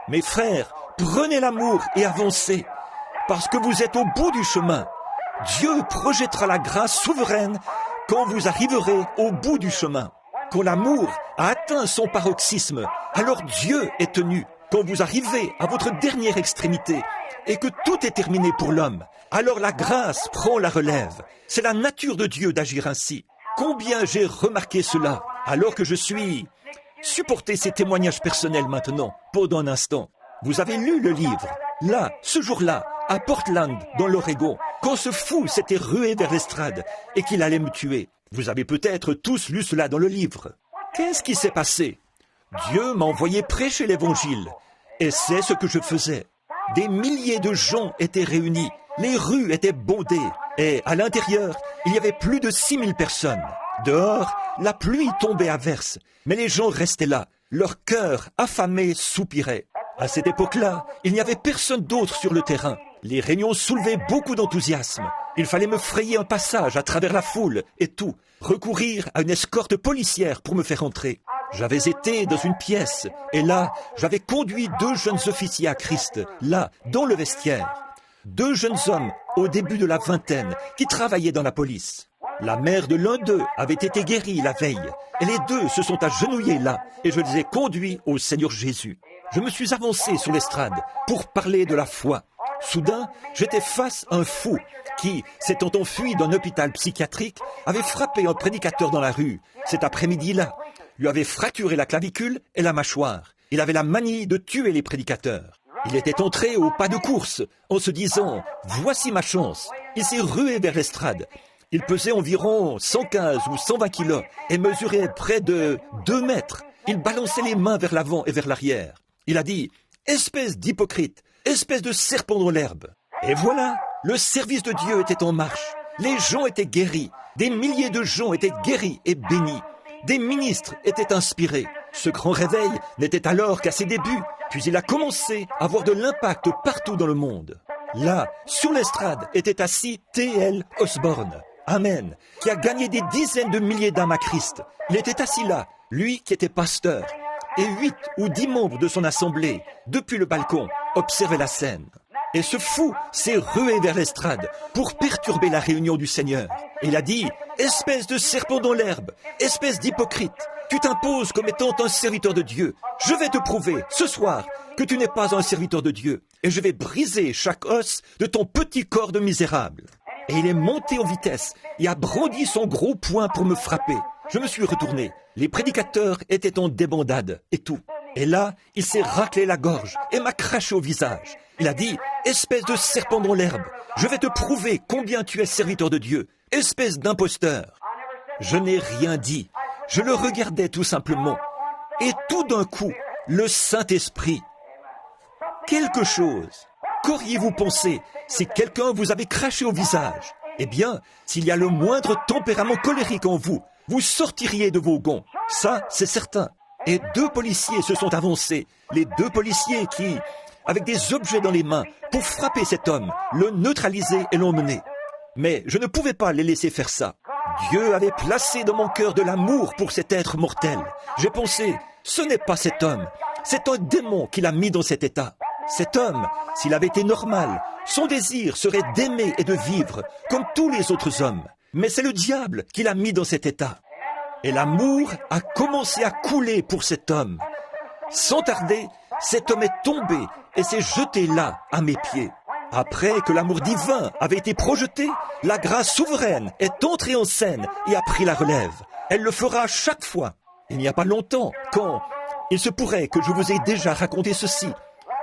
Mes frères, prenez l'amour et avancez, parce que vous êtes au bout du chemin. Dieu projettera la grâce souveraine quand vous arriverez au bout du chemin. Quand l'amour a atteint son paroxysme, alors Dieu est tenu. Quand vous arrivez à votre dernière extrémité et que tout est terminé pour l'homme, alors la grâce prend la relève. C'est la nature de Dieu d'agir ainsi. Combien j'ai remarqué cela alors que je suis... Supportez ces témoignages personnels maintenant, pendant un instant. Vous avez lu le livre, là, ce jour-là, à Portland, dans l'Oregon, quand ce fou s'était rué vers l'estrade et qu'il allait me tuer. Vous avez peut-être tous lu cela dans le livre. Qu'est-ce qui s'est passé? Dieu m'a envoyé prêcher l'évangile, et c'est ce que je faisais. Des milliers de gens étaient réunis, Les rues étaient bondées et à l'intérieur, il y avait plus de 6000 personnes. Dehors, la pluie tombait à verse, mais les gens restaient là. Leur cœur affamé soupirait. À cette époque-là, il n'y avait personne d'autre sur le terrain. Les réunions soulevaient beaucoup d'enthousiasme. Il fallait me frayer un passage à travers la foule et tout, recourir à une escorte policière pour me faire entrer. J'avais été dans une pièce et là, j'avais conduit 2 jeunes officiers à Christ, là, dans le vestiaire. 2 jeunes hommes, au début de la vingtaine, qui travaillaient dans la police. La mère de l'un d'eux avait été guérie la veille, et les 2 se sont agenouillés là, et je les ai conduits au Seigneur Jésus. Je me suis avancé sur l'estrade pour parler de la foi. Soudain, j'étais face à un fou qui, s'étant enfui d'un hôpital psychiatrique, avait frappé un prédicateur dans la rue. Cet après-midi-là, lui avait fracturé la clavicule et la mâchoire. Il avait la manie de tuer les prédicateurs. Il était entré au pas de course en se disant « Voici ma chance ». Il s'est rué vers l'estrade. Il pesait environ 115 ou 120 kilos et mesurait près de 2 mètres. Il balançait les mains vers l'avant et vers l'arrière. Il a dit « Espèce d'hypocrite, espèce de serpent dans l'herbe ». Et voilà, le service de Dieu était en marche. Les gens étaient guéris. Des milliers de gens étaient guéris et bénis. Des ministres étaient inspirés. Ce grand réveil n'était alors qu'à ses débuts, puis il a commencé à avoir de l'impact partout dans le monde. Là, sur l'estrade, était assis T.L. Osborne. Amen, qui a gagné des dizaines de milliers d'âmes à Christ. Il était assis là, lui qui était pasteur. Et 8 ou 10 membres de son assemblée, depuis le balcon, observaient la scène. Et ce fou s'est rué vers l'estrade pour perturber la réunion du Seigneur. Il a dit « Espèce de serpent dans l'herbe, espèce d'hypocrite, tu t'imposes comme étant un serviteur de Dieu. Je vais te prouver, ce soir, que tu n'es pas un serviteur de Dieu. Et je vais briser chaque os de ton petit corps de misérable. » Et il est monté en vitesse et a brandi son gros poing pour me frapper. Je me suis retourné. Les prédicateurs étaient en débandade et tout. Et là, il s'est raclé la gorge et m'a craché au visage. Il a dit « Espèce de serpent dans l'herbe, je vais te prouver combien tu es serviteur de Dieu. Espèce d'imposteur. » Je n'ai rien dit. Je le regardais tout simplement. Et tout d'un coup, le Saint-Esprit. Quelque chose. Qu'auriez-vous pensé si quelqu'un vous avait craché au visage? Eh bien, s'il y a le moindre tempérament colérique en vous, vous sortiriez de vos gonds. Ça, c'est certain. Et 2 policiers se sont avancés. Les 2 policiers qui, avec des objets dans les mains, pour frapper cet homme, le neutraliser et l'emmener. Mais je ne pouvais pas les laisser faire ça. Dieu avait placé dans mon cœur de l'amour pour cet être mortel. J'ai pensé, ce n'est pas cet homme, c'est un démon qui l'a mis dans cet état. Cet homme, s'il avait été normal, son désir serait d'aimer et de vivre comme tous les autres hommes. Mais c'est le diable qui l'a mis dans cet état. Et l'amour a commencé à couler pour cet homme. Sans tarder, cet homme est tombé et s'est jeté là, à mes pieds. Après que l'amour divin avait été projeté, la grâce souveraine est entrée en scène et a pris la relève. Elle le fera chaque fois. Il n'y a pas longtemps, quand il se pourrait que je vous ai déjà raconté ceci.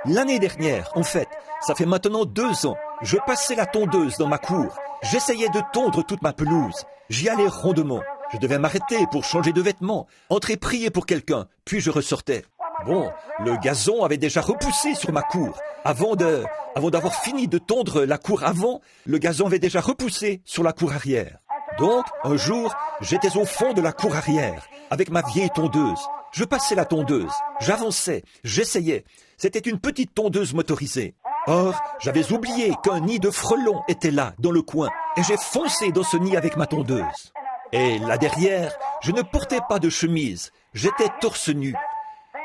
L'année dernière, en fait, ça fait maintenant 2 ans, je passais la tondeuse dans ma cour. J'essayais de tondre toute ma pelouse. J'y allais rondement. Je devais m'arrêter pour changer de vêtements, entrer prier pour quelqu'un, puis je ressortais. Bon, le gazon avait déjà repoussé sur ma cour. Avant d'avoir fini de tondre la cour avant, le gazon avait déjà repoussé sur la cour arrière. Donc, un jour, j'étais au fond de la cour arrière, avec ma vieille tondeuse. Je passais la tondeuse, j'avançais, j'essayais. C'était une petite tondeuse motorisée. Or, j'avais oublié qu'un nid de frelons était là, dans le coin, et j'ai foncé dans ce nid avec ma tondeuse. Et là derrière, je ne portais pas de chemise, j'étais torse nu.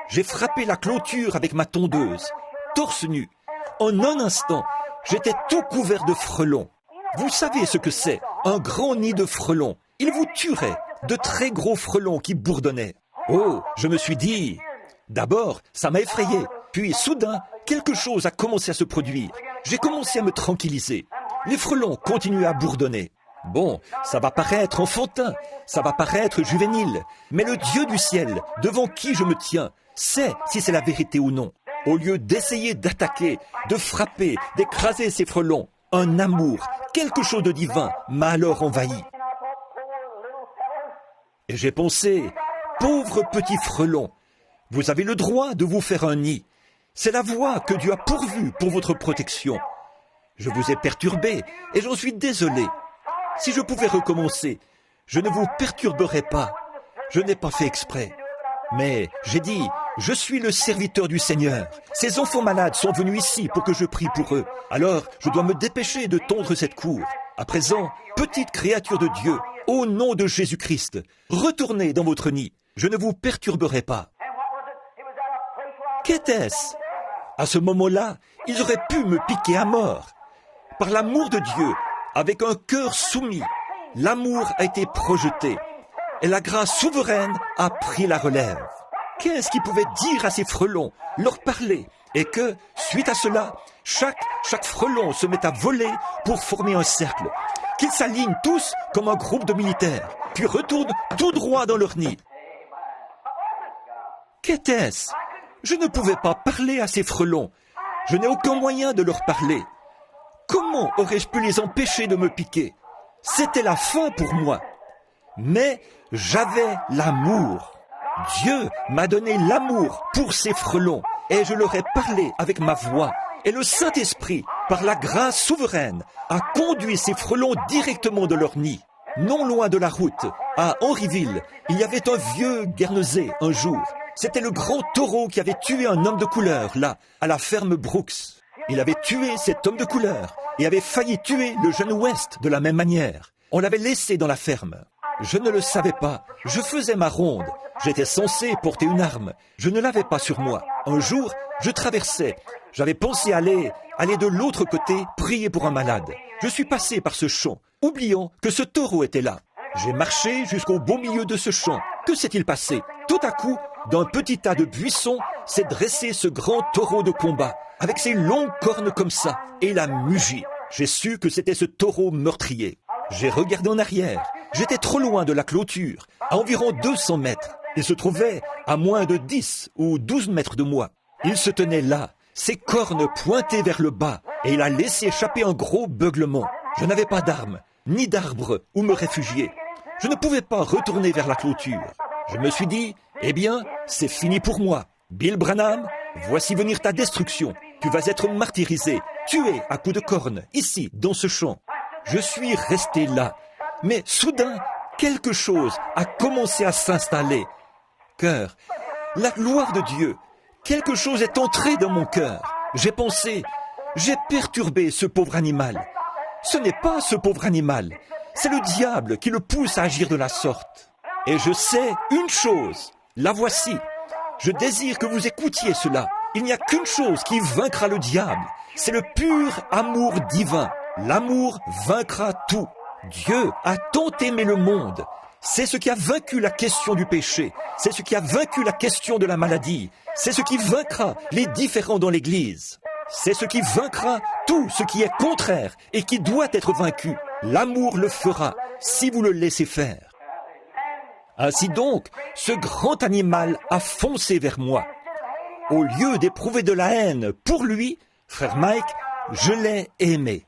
J'ai frappé la clôture avec ma tondeuse, torse nu. En un instant, j'étais tout couvert de frelons. Vous savez ce que c'est, un grand nid de frelons. Il vous tuerait, de très gros frelons qui bourdonnaient. Oh, je me suis dit... D'abord, ça m'a effrayé. Puis, soudain, quelque chose a commencé à se produire. J'ai commencé à me tranquilliser. Les frelons continuaient à bourdonner. Bon, ça va paraître enfantin, ça va paraître juvénile, mais le Dieu du ciel, devant qui je me tiens, sait si c'est la vérité ou non. Au lieu d'essayer d'attaquer, de frapper, d'écraser ces frelons, un amour, quelque chose de divin m'a alors envahi. Et j'ai pensé, pauvre petit frelon, vous avez le droit de vous faire un nid. C'est la voie que Dieu a pourvue pour votre protection. Je vous ai perturbé et j'en suis désolé. Si je pouvais recommencer, je ne vous perturberais pas. Je n'ai pas fait exprès. Mais j'ai dit, je suis le serviteur du Seigneur. Ces enfants malades sont venus ici pour que je prie pour eux. Alors, je dois me dépêcher de tondre cette cour. À présent, petite créature de Dieu, au nom de Jésus-Christ, retournez dans votre nid. Je ne vous perturberai pas. Qu'était-ce? À ce moment-là, ils auraient pu me piquer à mort. Par l'amour de Dieu, avec un cœur soumis, l'amour a été projeté. Et la grâce souveraine a pris la relève. Qu'est-ce qu'ils pouvaient dire à ces frelons, leur parler, et que, suite à cela, chaque frelon se met à voler pour former un cercle, qu'ils s'alignent tous comme un groupe de militaires, puis retournent tout droit dans leur nid. Qu'était-ce? Je ne pouvais pas parler à ces frelons. Je n'ai aucun moyen de leur parler. Comment aurais-je pu les empêcher de me piquer? C'était la fin pour moi. Mais j'avais l'amour. Dieu m'a donné l'amour pour ces frelons et je leur ai parlé avec ma voix. Et le Saint-Esprit, par la grâce souveraine, a conduit ces frelons directement de leur nid. Non loin de la route, à Henryville, il y avait un vieux guernesey un jour. C'était le grand taureau qui avait tué un homme de couleur, là, à la ferme Brooks. Il avait tué cet homme de couleur et avait failli tuer le jeune West de la même manière. On l'avait laissé dans la ferme. Je ne le savais pas. Je faisais ma ronde. J'étais censé porter une arme. Je ne l'avais pas sur moi. Un jour, je traversais. J'avais pensé aller de l'autre côté, prier pour un malade. Je suis passé par ce champ, oubliant que ce taureau était là. J'ai marché jusqu'au beau milieu de ce champ. Que s'est-il passé? Tout à coup, d'un petit tas de buissons, s'est dressé ce grand taureau de combat, avec ses longues cornes comme ça, et il a mugi. J'ai su que c'était ce taureau meurtrier. J'ai regardé en arrière. J'étais trop loin de la clôture, à environ 200 mètres. Il se trouvait à moins de 10 ou 12 mètres de moi. Il se tenait là, ses cornes pointées vers le bas, et il a laissé échapper un gros beuglement. Je n'avais pas d'arme, ni d'arbre où me réfugier. Je ne pouvais pas retourner vers la clôture. Je me suis dit, eh bien, c'est fini pour moi. Bill Branham, voici venir ta destruction. Tu vas être martyrisé, tué à coups de cornes, ici, dans ce champ. Je suis resté là. Mais soudain, quelque chose a commencé à s'installer. Cœur, la gloire de Dieu, quelque chose est entré dans mon cœur. J'ai pensé, j'ai perturbé ce pauvre animal. Ce n'est pas ce pauvre animal, c'est le diable qui le pousse à agir de la sorte. Et je sais une chose, la voici. Je désire que vous écoutiez cela. Il n'y a qu'une chose qui vaincra le diable, c'est le pur amour divin. L'amour vaincra tout. Dieu a tant aimé le monde. C'est ce qui a vaincu la question du péché. C'est ce qui a vaincu la question de la maladie. C'est ce qui vaincra les différends dans l'Église. C'est ce qui vaincra tout ce qui est contraire et qui doit être vaincu. L'amour le fera si vous le laissez faire. Ainsi donc, ce grand animal a foncé vers moi. Au lieu d'éprouver de la haine pour lui, frère Mike, je l'ai aimé.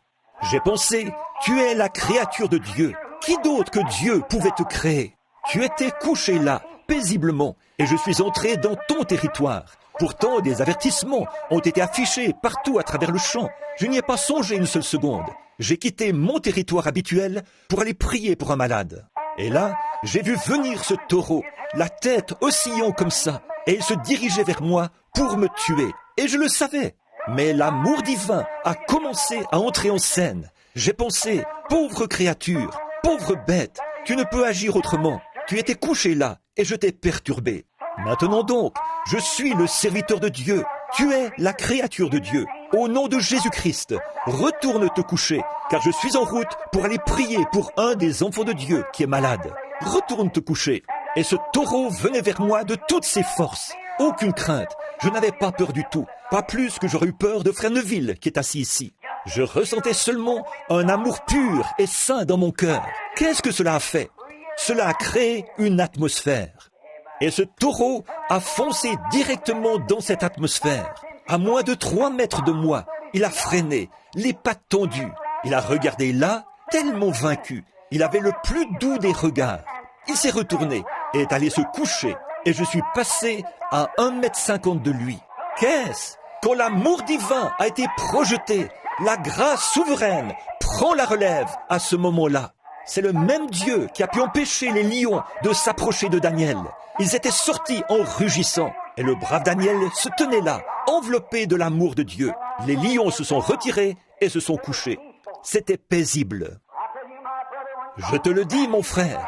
J'ai pensé, tu es la créature de Dieu. Qui d'autre que Dieu pouvait te créer? Tu étais couché là, paisiblement, et je suis entré dans ton territoire. Pourtant, des avertissements ont été affichés partout à travers le champ. Je n'y ai pas songé une seule seconde. J'ai quitté mon territoire habituel pour aller prier pour un malade. Et là, j'ai vu venir ce taureau, la tête oscillant comme ça, et il se dirigeait vers moi pour me tuer. Et je le savais. Mais l'amour divin a commencé à entrer en scène. J'ai pensé, pauvre créature, pauvre bête, tu ne peux agir autrement. Tu étais couché là et je t'ai perturbé. Maintenant donc, je suis le serviteur de Dieu. Tu es la créature de Dieu. Au nom de Jésus-Christ, retourne te coucher, car je suis en route pour aller prier pour un des enfants de Dieu qui est malade. Retourne te coucher. Et ce taureau venait vers moi de toutes ses forces. Aucune crainte. Je n'avais pas peur du tout. Pas plus que j'aurais eu peur de frère Neville qui est assis ici. Je ressentais seulement un amour pur et saint dans mon cœur. Qu'est-ce que cela a fait? Cela a créé une atmosphère. Et ce taureau a foncé directement dans cette atmosphère. À moins de 3 mètres de moi, il a freiné, les pattes tendues. Il a regardé là, tellement vaincu. Il avait le plus doux des regards. Il s'est retourné et est allé se coucher. Et je suis passé à 1,50 m de lui. Qu'est-ce? Quand l'amour divin a été projeté, La grâce souveraine prend la relève à ce moment-là. C'est le même Dieu qui a pu empêcher les lions de s'approcher de Daniel. Ils étaient sortis en rugissant. Et le brave Daniel se tenait là, enveloppé de l'amour de Dieu. Les lions se sont retirés et se sont couchés. C'était paisible. Je te le dis, mon frère,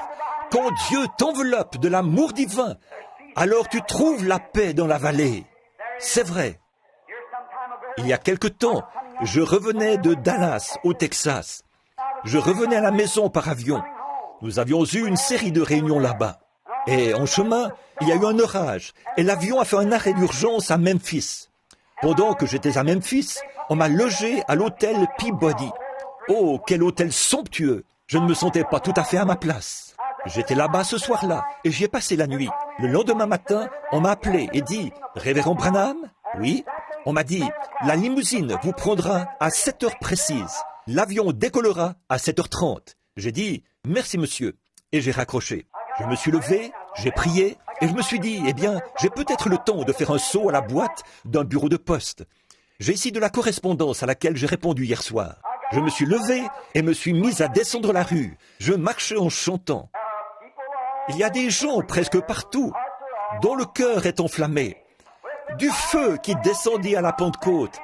quand Dieu t'enveloppe de l'amour divin, alors tu trouves la paix dans la vallée. C'est vrai. Il y a quelque temps, je revenais de Dallas, au Texas. Je revenais à la maison par avion. Nous avions eu une série de réunions là-bas. Et en chemin, il y a eu un orage et l'avion a fait un arrêt d'urgence à Memphis. Pendant que j'étais à Memphis, on m'a logé à l'hôtel Peabody. Oh, quel hôtel somptueux! Je ne me sentais pas tout à fait à ma place. J'étais là-bas ce soir-là et j'y ai passé la nuit. Le lendemain matin, on m'a appelé et dit « Révérend Branham ?» Oui. On m'a dit « La limousine vous prendra à 7 heures précises. L'avion décollera à 7h30. » J'ai dit « Merci monsieur » et j'ai raccroché. Je me suis levé, j'ai prié et je me suis dit « Eh bien, j'ai peut-être le temps de faire un saut à la boîte d'un bureau de poste. » J'ai ici de la correspondance à laquelle j'ai répondu hier soir. Je me suis levé et me suis mis à descendre la rue. Je marchais en chantant. Il y a des gens presque partout dont le cœur est enflammé. Du feu qui descendit à la Pentecôte,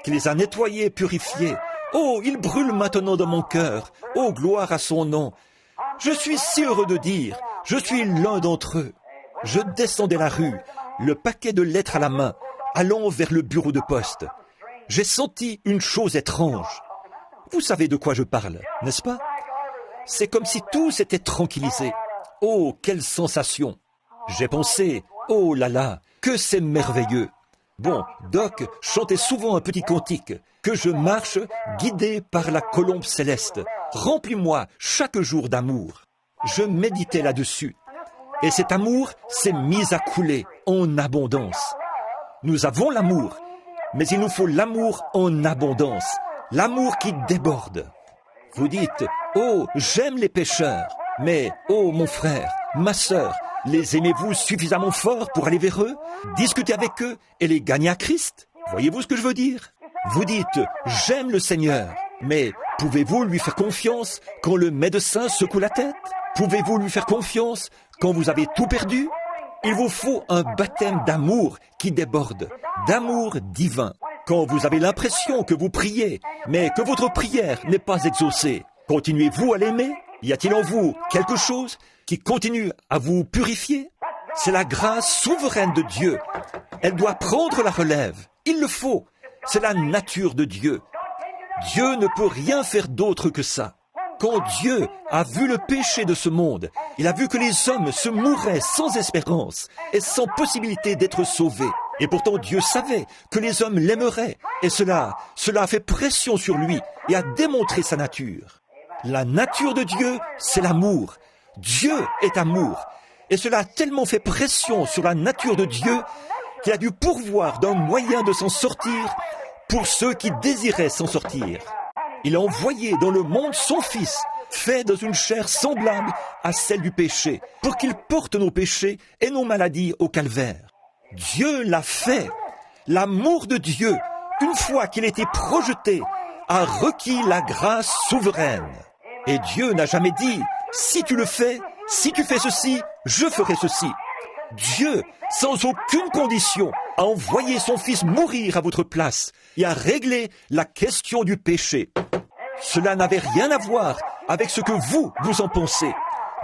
qui les a nettoyés et purifiés. Oh, il brûle maintenant dans mon cœur. Oh, gloire à son nom. Je suis si heureux de dire, je suis l'un d'entre eux. Je descendais la rue, le paquet de lettres à la main, allant vers le bureau de poste. J'ai senti une chose étrange. Vous savez de quoi je parle, n'est-ce pas? C'est comme si tout s'était tranquillisé. Oh, quelle sensation! J'ai pensé, oh là là, que c'est merveilleux. Bon, Doc chantait souvent un petit cantique, que je marche guidé par la colombe céleste. Remplis-moi chaque jour d'amour. Je méditais là-dessus. Et cet amour s'est mis à couler en abondance. Nous avons l'amour, mais il nous faut l'amour en abondance. L'amour qui déborde. Vous dites, oh, j'aime les pécheurs. Mais, oh, mon frère, ma sœur, les aimez-vous suffisamment fort pour aller vers eux, discuter avec eux et les gagner à Christ? Voyez-vous ce que je veux dire? Vous dites, j'aime le Seigneur, mais pouvez-vous lui faire confiance quand le médecin secoue la tête? Pouvez-vous lui faire confiance quand vous avez tout perdu? Il vous faut un baptême d'amour qui déborde, d'amour divin. Quand vous avez l'impression que vous priez, mais que votre prière n'est pas exaucée, continuez-vous à l'aimer? Y a-t-il en vous quelque chose qui continue à vous purifier? C'est la grâce souveraine de Dieu. Elle doit prendre la relève. Il le faut. C'est la nature de Dieu. Dieu ne peut rien faire d'autre que ça. Quand Dieu a vu le péché de ce monde, il a vu que les hommes se mouraient sans espérance et sans possibilité d'être sauvés. Et pourtant Dieu savait que les hommes l'aimeraient. Et cela a fait pression sur lui et a démontré sa nature. La nature de Dieu, c'est l'amour. Dieu est amour. Et cela a tellement fait pression sur la nature de Dieu qu'il a dû pourvoir d'un moyen de s'en sortir pour ceux qui désiraient s'en sortir. Il a envoyé dans le monde son Fils, fait dans une chair semblable à celle du péché, pour qu'il porte nos péchés et nos maladies au calvaire. Dieu l'a fait. L'amour de Dieu, une fois qu'il était projeté, a requis la grâce souveraine. Et Dieu n'a jamais dit, si tu le fais, si tu fais ceci, je ferai ceci. Dieu, sans aucune condition, a envoyé son Fils mourir à votre place et a réglé la question du péché. Cela n'avait rien à voir avec ce que vous en pensez.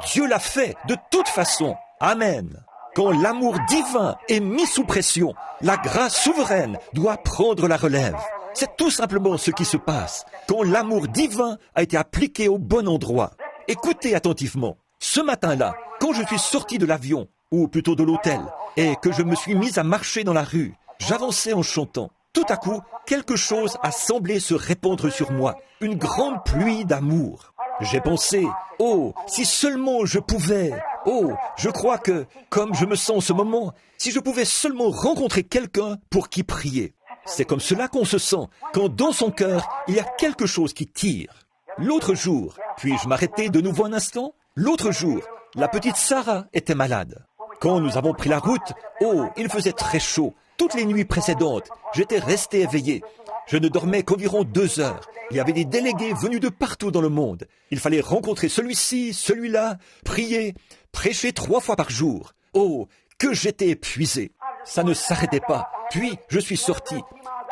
Dieu l'a fait de toute façon. Amen. Quand l'amour divin est mis sous pression, la grâce souveraine doit prendre la relève. C'est tout simplement ce qui se passe quand l'amour divin a été appliqué au bon endroit. Écoutez attentivement. Ce matin-là, quand je suis sorti de l'avion, ou plutôt de l'hôtel, et que je me suis mis à marcher dans la rue, j'avançais en chantant. Tout à coup, quelque chose a semblé se répandre sur moi, une grande pluie d'amour. J'ai pensé, oh, si seulement je pouvais, oh, je crois que, comme je me sens en ce moment, si je pouvais seulement rencontrer quelqu'un pour qui prier. C'est comme cela qu'on se sent, quand dans son cœur, il y a quelque chose qui tire. L'autre jour, puis-je m'arrêter de nouveau un instant? L'autre jour, la petite Sarah était malade. Quand nous avons pris la route, oh, il faisait très chaud. Toutes les nuits précédentes, j'étais resté éveillé. Je ne dormais qu'environ 2 heures. Il y avait des délégués venus de partout dans le monde. Il fallait rencontrer celui-ci, celui-là, prier, prêcher 3 fois par jour. Oh, que j'étais épuisé. Ça ne s'arrêtait pas. Puis, je suis sorti.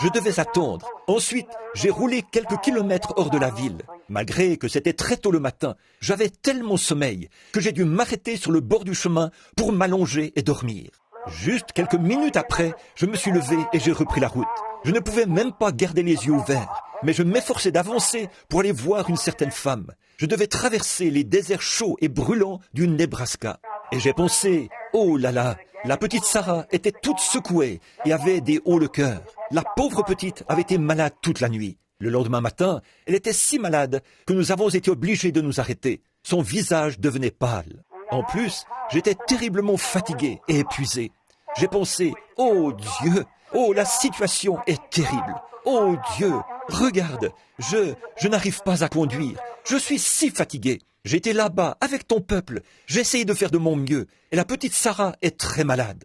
Je devais attendre. Ensuite, j'ai roulé quelques kilomètres hors de la ville. Malgré que c'était très tôt le matin, j'avais tellement sommeil que j'ai dû m'arrêter sur le bord du chemin pour m'allonger et dormir. Juste quelques minutes après, je me suis levé et j'ai repris la route. Je ne pouvais même pas garder les yeux ouverts, mais je m'efforçais d'avancer pour aller voir une certaine femme. Je devais traverser les déserts chauds et brûlants du Nebraska. Et j'ai pensé, oh là là, la petite Sarah était toute secouée et avait des hauts le cœur. La pauvre petite avait été malade toute la nuit. Le lendemain matin, elle était si malade que nous avons été obligés de nous arrêter. Son visage devenait pâle. En plus, j'étais terriblement fatigué et épuisé. J'ai pensé, oh Dieu, oh la situation est terrible. Oh Dieu, regarde, je n'arrive pas à conduire. Je suis si fatigué. J'étais là-bas avec ton peuple. J'ai essayé de faire de mon mieux. Et la petite Sarah est très malade.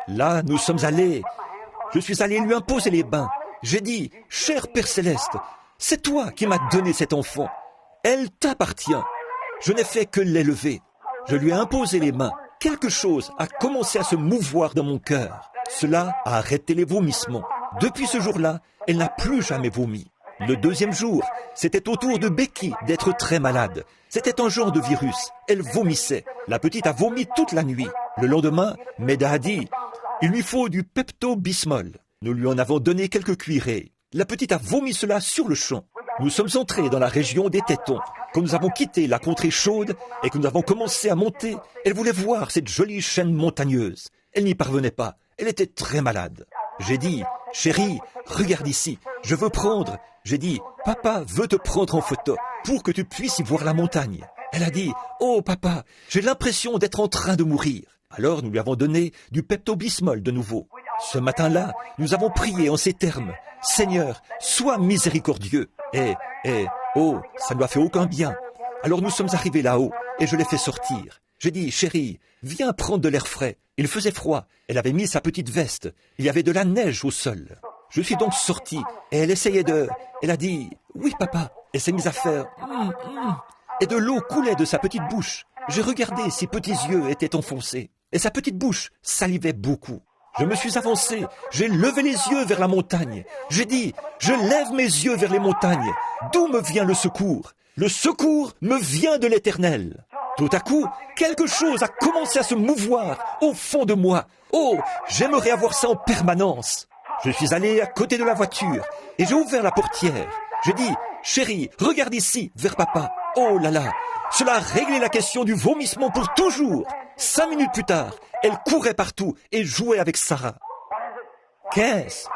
Là, nous sommes allés. Je suis allé lui imposer les bains. J'ai dit, cher Père Céleste, c'est toi qui m'as donné cet enfant. Elle t'appartient. Je n'ai fait que l'élever. Je lui ai imposé les mains. Quelque chose a commencé à se mouvoir dans mon cœur. Cela a arrêté les vomissements. Depuis ce jour-là, elle n'a plus jamais vomi. Le 2e jour, c'était au tour de Becky d'être très malade. C'était un genre de virus. Elle vomissait. La petite a vomi toute la nuit. Le lendemain, Meda a dit, il lui faut du Pepto-Bismol. Nous lui en avons donné quelques cuillerées. La petite a vomi cela sur le champ. Nous sommes entrés dans la région des tétons. Quand nous avons quitté la contrée chaude et que nous avons commencé à monter, elle voulait voir cette jolie chaîne montagneuse. Elle n'y parvenait pas. Elle était très malade. J'ai dit, chérie, regarde ici, je veux prendre. J'ai dit, papa veut te prendre en photo pour que tu puisses y voir la montagne. Elle a dit, oh papa, j'ai l'impression d'être en train de mourir. Alors nous lui avons donné du Pepto-Bismol de nouveau. Ce matin-là, nous avons prié en ces termes. Seigneur, sois miséricordieux. Oh, ça ne lui a fait aucun bien. Alors nous sommes arrivés là-haut et je l'ai fait sortir. J'ai dit, chérie, viens prendre de l'air frais. Il faisait froid. Elle avait mis sa petite veste. Il y avait de la neige au sol. Je suis donc sorti et elle essayait de... Elle a dit, oui papa. Elle s'est mise à faire... Et de l'eau coulait de sa petite bouche. J'ai regardé, ses petits yeux étaient enfoncés. Et sa petite bouche salivait beaucoup. Je me suis avancé, j'ai levé les yeux vers la montagne. J'ai dit, je lève mes yeux vers les montagnes. D'où me vient le secours? Le secours me vient de l'Éternel. Tout à coup, quelque chose a commencé à se mouvoir au fond de moi. Oh, j'aimerais avoir ça en permanence. Je suis allé à côté de la voiture et j'ai ouvert la portière. J'ai dit, chérie, regarde ici, vers papa. Oh là là, cela a réglé la question du vomissement pour toujours. 5 minutes plus tard, elle courait partout et jouait avec Sarah. Qu'est-ce?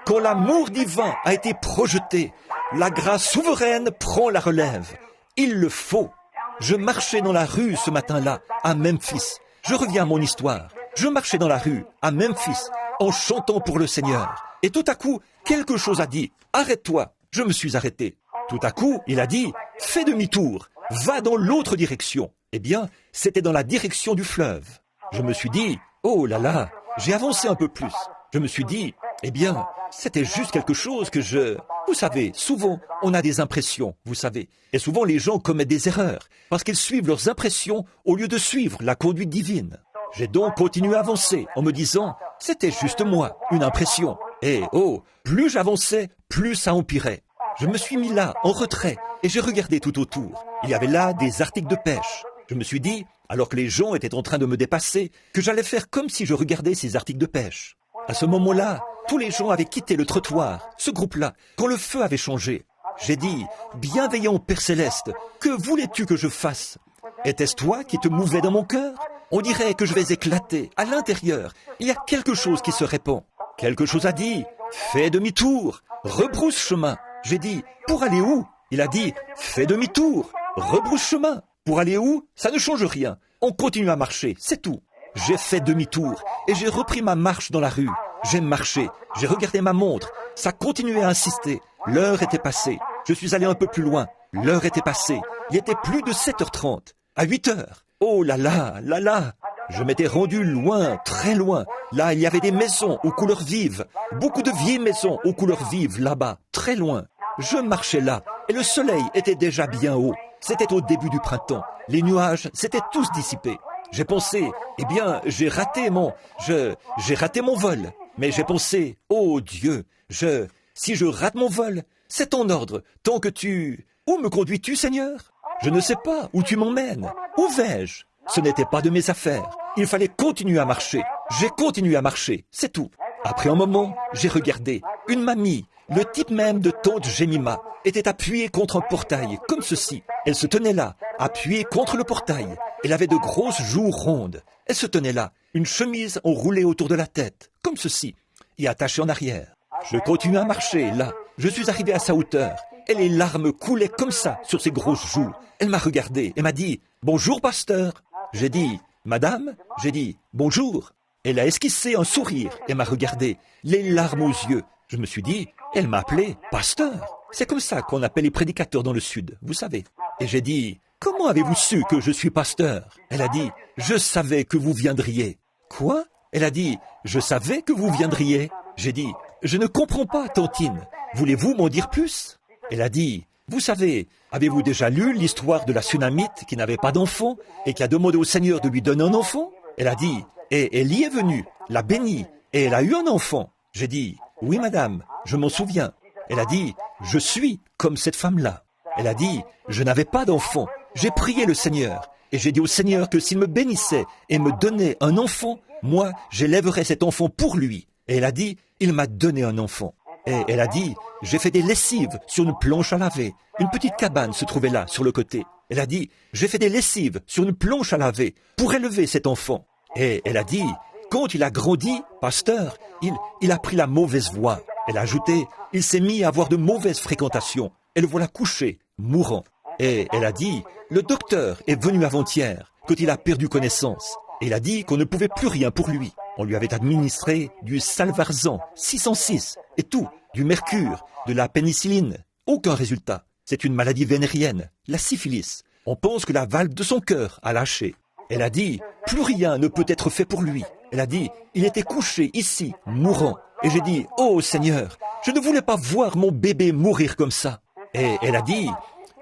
Quand l'amour divin a été projeté, la grâce souveraine prend la relève. Il le faut. Je marchais dans la rue ce matin-là, à Memphis. Je reviens à mon histoire. Je marchais dans la rue, à Memphis, en chantant pour le Seigneur. Et tout à coup, quelque chose a dit, « Arrête-toi !» Je me suis arrêté. Tout à coup, il a dit, « Fais demi-tour, va dans l'autre direction. » Eh bien, c'était dans la direction du fleuve. Je me suis dit, oh là là, j'ai avancé un peu plus. Je me suis dit, eh bien, c'était juste quelque chose que je... Vous savez, souvent, on a des impressions, vous savez. Et souvent, les gens commettent des erreurs parce qu'ils suivent leurs impressions au lieu de suivre la conduite divine. J'ai donc continué à avancer en me disant, c'était juste moi, une impression. Et oh, plus j'avançais, plus ça empirait. Je me suis mis là, en retrait, et j'ai regardé tout autour. Il y avait là des articles de pêche. Je me suis dit, alors que les gens étaient en train de me dépasser, que j'allais faire comme si je regardais ces articles de pêche. À ce moment-là, tous les gens avaient quitté le trottoir, ce groupe-là, quand le feu avait changé. J'ai dit, bienveillant Père Céleste, que voulais-tu que je fasse? Était-ce toi qui te mouvais dans mon cœur? On dirait que je vais éclater à l'intérieur. Il y a quelque chose qui se répand. Quelque chose a dit, fais demi-tour, rebrousse chemin. J'ai dit, pour aller où? Il a dit, fais demi-tour, rebrousse chemin. Pour aller où? Ça ne change rien. On continue à marcher, c'est tout. J'ai fait demi-tour et j'ai repris ma marche dans la rue. J'ai marché, j'ai regardé ma montre. Ça continuait à insister. L'heure était passée. Je suis allé un peu plus loin. L'heure était passée. Il était plus de 7h30. À 8h. Oh là là, là là. Je m'étais rendu loin, très loin. Là, il y avait des maisons aux couleurs vives. Beaucoup de vieilles maisons aux couleurs vives, là-bas, très loin. Je marchais là, et le soleil était déjà bien haut. C'était au début du printemps. Les nuages s'étaient tous dissipés. J'ai pensé, eh bien, j'ai raté mon vol. Mais j'ai pensé, oh Dieu, si je rate mon vol, c'est ton ordre, tant que Où me conduis-tu, Seigneur? Je ne sais pas où tu m'emmènes. Où vais-je? Ce n'était pas de mes affaires. Il fallait continuer à marcher. J'ai continué à marcher, c'est tout. Après un moment, j'ai regardé. Une mamie, le type même de tante Jemima, était appuyée contre un portail, comme ceci. Elle se tenait là, appuyée contre le portail. Elle avait de grosses joues rondes. Elle se tenait là, une chemise enroulée autour de la tête, comme ceci, et attachée en arrière. Je continuais à marcher, là. Je suis arrivé à sa hauteur, et les larmes coulaient comme ça sur ses grosses joues. Elle m'a regardé et m'a dit « Bonjour, pasteur ». J'ai dit « Madame ». J'ai dit « Bonjour ». Elle a esquissé un sourire et m'a regardé, les larmes aux yeux. Je me suis dit « Elle m'a appelé pasteur ». C'est comme ça qu'on appelle les prédicateurs dans le Sud, vous savez. Et j'ai dit « Comment avez-vous su que je suis pasteur ?» Elle a dit « Je savais que vous viendriez ». Quoi? Elle a dit « Je savais que vous viendriez ». J'ai dit « Je ne comprends pas, tantine. Voulez-vous m'en dire plus ?» Elle a dit « Vous savez, avez-vous déjà lu l'histoire de la Sunamite qui n'avait pas d'enfant et qui a demandé au Seigneur de lui donner un enfant ?» Elle a dit « Et elle y est venue, l'a bénie, et elle a eu un enfant. » J'ai dit « Oui, madame, je m'en souviens. » Elle a dit « Je suis comme cette femme-là. » Elle a dit « Je n'avais pas d'enfant. J'ai prié le Seigneur, et j'ai dit au Seigneur que s'il me bénissait et me donnait un enfant, moi, j'élèverais cet enfant pour lui. Et elle a dit « Il m'a donné un enfant. » Et elle a dit « J'ai fait des lessives sur une planche à laver. Une petite cabane se trouvait là, sur le côté. » Elle a dit « J'ai fait des lessives sur une planche à laver pour élever cet enfant. » Et elle a dit « Quand il a grandi, pasteur, il a pris la mauvaise voie. » Elle a ajouté « Il s'est mis à avoir de mauvaises fréquentations. Et le voilà couché, mourant. » Et elle a dit « Le docteur est venu avant-hier, quand il a perdu connaissance. Et il a dit qu'on ne pouvait plus rien pour lui. On lui avait administré du Salvarsan 606 et tout, du mercure, de la pénicilline. Aucun résultat. C'est une maladie vénérienne, la syphilis. On pense que la valve de son cœur a lâché. Elle a dit, plus rien ne peut être fait pour lui. Elle a dit, il était couché ici, mourant. Et j'ai dit, oh Seigneur, je ne voulais pas voir mon bébé mourir comme ça. Et elle a dit,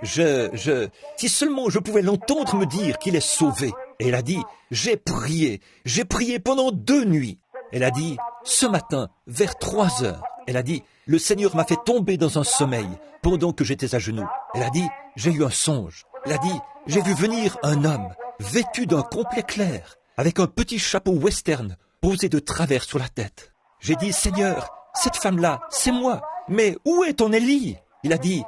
si seulement je pouvais l'entendre me dire qu'il est sauvé. Et elle a dit, j'ai prié pendant 2 nuits. Elle a dit, ce matin, vers 3 heures, elle a dit, le Seigneur m'a fait tomber dans un sommeil pendant que j'étais à genoux. Elle a dit, j'ai eu un songe. Elle a dit, j'ai vu venir un homme vêtu d'un complet clair, avec un petit chapeau western posé de travers sur la tête. J'ai dit, Seigneur, cette femme-là, c'est moi. Mais où est ton Élie? Il a dit,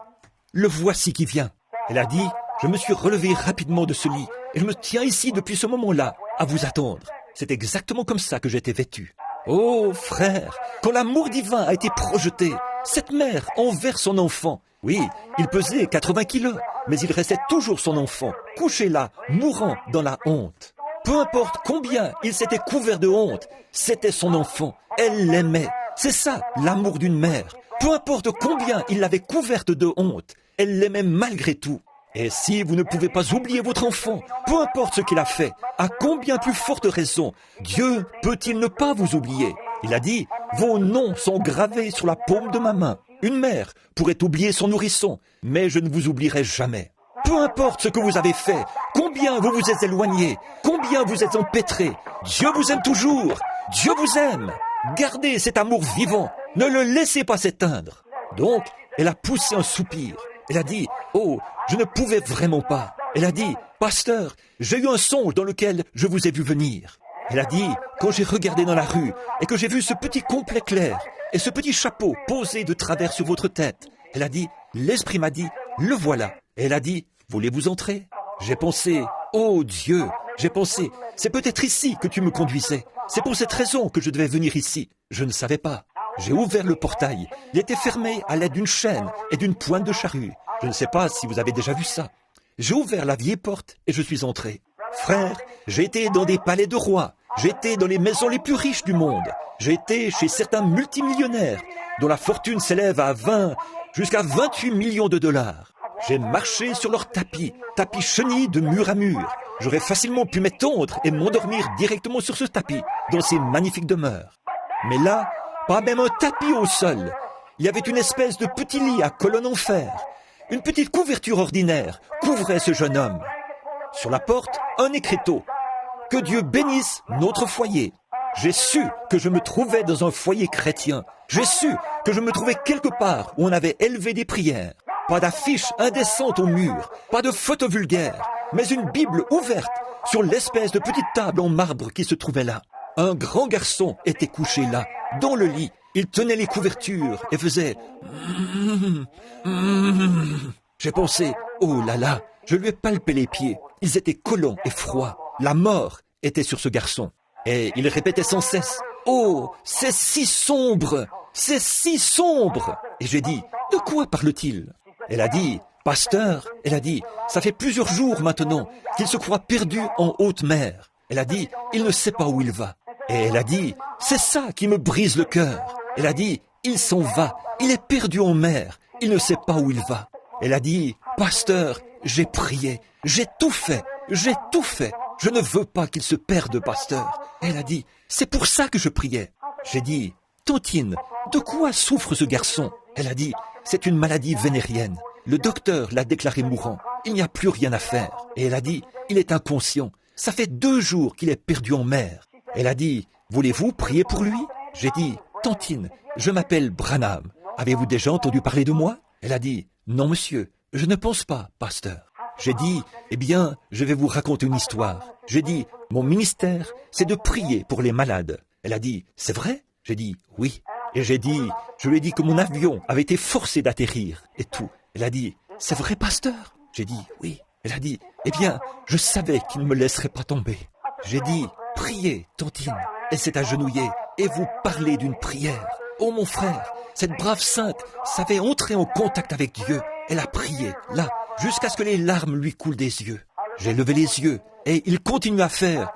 le voici qui vient. Elle a dit, je me suis relevé rapidement de ce lit et je me tiens ici depuis ce moment-là à vous attendre. C'est exactement comme ça que j'étais vêtu. Oh, frère, quand l'amour divin a été projeté, cette mère envers son enfant, oui, il pesait 80 kilos, mais il restait toujours son enfant, couché là, mourant dans la honte. Peu importe combien il s'était couvert de honte, c'était son enfant, elle l'aimait. C'est ça, l'amour d'une mère. Peu importe combien il l'avait couverte de honte, elle l'aimait malgré tout. Et si vous ne pouvez pas oublier votre enfant, peu importe ce qu'il a fait, à combien plus forte raison, Dieu peut-il ne pas vous oublier? Il a dit, vos noms sont gravés sur la paume de ma main. Une mère pourrait oublier son nourrisson, mais je ne vous oublierai jamais. Peu importe ce que vous avez fait, combien vous vous êtes éloigné, combien vous êtes empêtré, Dieu vous aime toujours, Dieu vous aime. Gardez cet amour vivant, ne le laissez pas s'éteindre. Donc, elle a poussé un soupir. Elle a dit, oh, je ne pouvais vraiment pas. Elle a dit, pasteur, j'ai eu un songe dans lequel je vous ai vu venir. Elle a dit, quand j'ai regardé dans la rue et que j'ai vu ce petit complet clair et ce petit chapeau posé de travers sur votre tête, elle a dit, l'esprit m'a dit, le voilà. Et elle a dit, voulez-vous entrer? J'ai pensé, oh Dieu, j'ai pensé, c'est peut-être ici que tu me conduisais. C'est pour cette raison que je devais venir ici. Je ne savais pas. J'ai ouvert le portail. Il était fermé à l'aide d'une chaîne et d'une pointe de charrue. Je ne sais pas si vous avez déjà vu ça. J'ai ouvert la vieille porte et je suis entré. Frère, j'ai été dans des palais de rois. J'ai été dans les maisons les plus riches du monde. J'ai été chez certains multimillionnaires dont la fortune s'élève à 20 jusqu'à 28 millions de dollars. J'ai marché sur leurs tapis chenilles de mur à mur. j'aurais facilement pu m'étendre et m'endormir directement sur ce tapis, dans ces magnifiques demeures. Mais là, pas même un tapis au sol. Il y avait une espèce de petit lit à colonne en fer. Une petite couverture ordinaire couvrait ce jeune homme. Sur la porte, un écriteau. Que Dieu bénisse notre foyer. J'ai su que je me trouvais dans un foyer chrétien. J'ai su que je me trouvais quelque part où on avait élevé des prières. Pas d'affiches indécentes au mur, pas de photos vulgaires, mais une Bible ouverte sur l'espèce de petite table en marbre qui se trouvait là. Un grand garçon était couché là, dans le lit. Il tenait les couvertures et faisait... J'ai pensé, oh là là, je lui ai palpé les pieds. Ils étaient collants et froids. La mort était sur ce garçon. Et il répétait sans cesse, oh, c'est si sombre, c'est si sombre. Et j'ai dit, de quoi parle-t-il? Elle a dit, pasteur, elle a dit, ça fait plusieurs jours maintenant qu'il se croit perdu en haute mer. Elle a dit, il ne sait pas où il va. Et elle a dit, c'est ça qui me brise le cœur. Elle a dit, il s'en va, il est perdu en mer, il ne sait pas où il va. Elle a dit, pasteur, j'ai prié, j'ai tout fait, j'ai tout fait. Je ne veux pas qu'il se perde, pasteur. Elle a dit, c'est pour ça que je priais. J'ai dit, Tantine, de quoi souffre ce garçon? Elle a dit, c'est une maladie vénérienne. Le docteur l'a déclaré mourant. Il n'y a plus rien à faire. Et elle a dit, il est inconscient. Ça fait 2 jours qu'il est perdu en mer. Elle a dit, voulez-vous prier pour lui? J'ai dit, Tantine, je m'appelle Branham. Avez-vous déjà entendu parler de moi? Elle a dit, non monsieur, je ne pense pas, pasteur. J'ai dit, eh bien, je vais vous raconter une histoire. J'ai dit, mon ministère, c'est de prier pour les malades. Elle a dit, c'est vrai? J'ai dit, oui. Et je lui ai dit que mon avion avait été forcé d'atterrir et tout. Elle a dit, c'est vrai, pasteur? J'ai dit, oui. Elle a dit, eh bien, je savais qu'il ne me laisserait pas tomber. J'ai dit, priez, Tantine. Elle s'est agenouillée et vous parlez d'une prière. Oh mon frère, cette brave sainte savait entrer en contact avec Dieu. Elle a prié, là, jusqu'à ce que les larmes lui coulent des yeux. J'ai levé les yeux et il continue à faire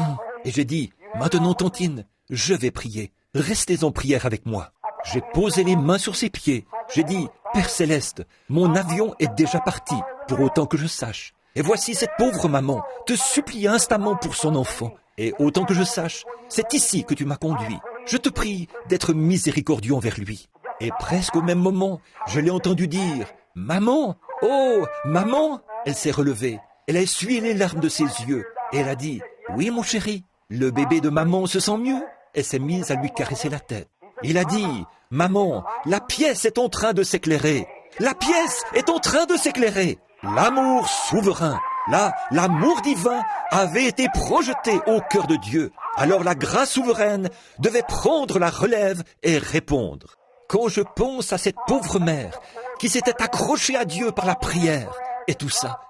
« Et j'ai dit, maintenant Tantine, je vais prier. Restez en prière avec moi. » J'ai posé les mains sur ses pieds. J'ai dit, Père Céleste, mon avion est déjà parti, pour autant que je sache. Et voici cette pauvre maman te supplie instamment pour son enfant. Et autant que je sache, c'est ici que tu m'as conduit. Je te prie d'être miséricordieux envers lui. Et presque au même moment, je l'ai entendu dire, « Maman, oh, maman !» Elle s'est relevée. Elle a essuyé les larmes de ses yeux. Et elle a dit, « Oui, mon chéri, le bébé de maman se sent mieux ?» Elle s'est mise à lui caresser la tête. Il a dit, « Maman, la pièce est en train de s'éclairer. La pièce est en train de s'éclairer. » L'amour souverain, là, l'amour divin avait été projeté au cœur de Dieu. Alors la grâce souveraine devait prendre la relève et répondre. Quand je pense à cette pauvre mère qui s'était accrochée à Dieu par la prière et tout ça,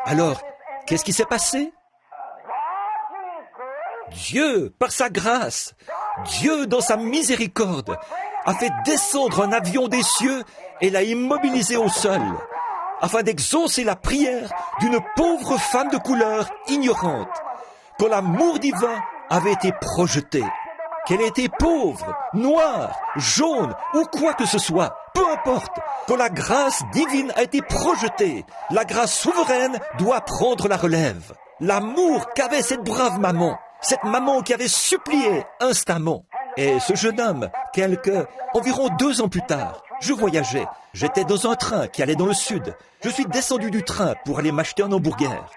alors, qu'est-ce qui s'est passé? Dieu, par sa grâce, Dieu, dans sa miséricorde, a fait descendre un avion des cieux et l'a immobilisé au sol, afin d'exaucer la prière d'une pauvre femme de couleur ignorante, quand l'amour divin avait été projeté. Qu'elle était pauvre, noire, jaune ou quoi que ce soit, peu importe, quand la grâce divine a été projetée, la grâce souveraine doit prendre la relève. L'amour qu'avait cette brave maman, cette maman qui avait supplié instamment. Et ce jeune homme, environ 2 ans plus tard, je voyageais, j'étais dans un train qui allait dans le sud. Je suis descendu du train pour aller m'acheter un hamburger.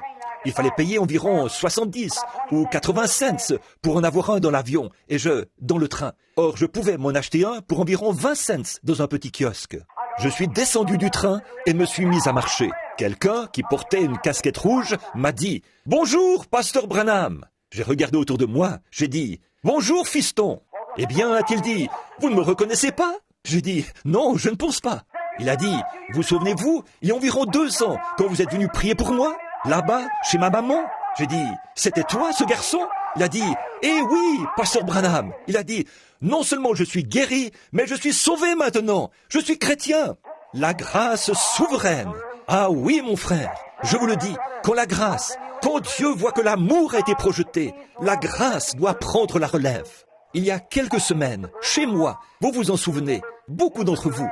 Il fallait payer environ 70 ou 80 cents pour en avoir un dans l'avion, et dans le train. Or, je pouvais m'en acheter un pour environ 20 cents dans un petit kiosque. Je suis descendu du train et me suis mis à marcher. Quelqu'un qui portait une casquette rouge m'a dit « Bonjour, pasteur Branham !» J'ai regardé autour de moi, j'ai dit « Bonjour, fiston !» Eh bien, a-t-il dit « Vous ne me reconnaissez pas ?» J'ai dit « Non, je ne pense pas. » Il a dit « Vous souvenez-vous, il y a environ 2 ans, quand vous êtes venu prier pour moi, là-bas, chez ma maman ?» J'ai dit « C'était toi, ce garçon ?» Il a dit « Eh oui, pasteur Branham !» Il a dit « Non seulement je suis guéri, mais je suis sauvé maintenant. Je suis chrétien. » La grâce souveraine. Ah oui, mon frère, je vous le dis, quand Dieu voit que l'amour a été projeté, la grâce doit prendre la relève. Il y a quelques semaines, chez moi, vous vous en souvenez, beaucoup d'entre vous,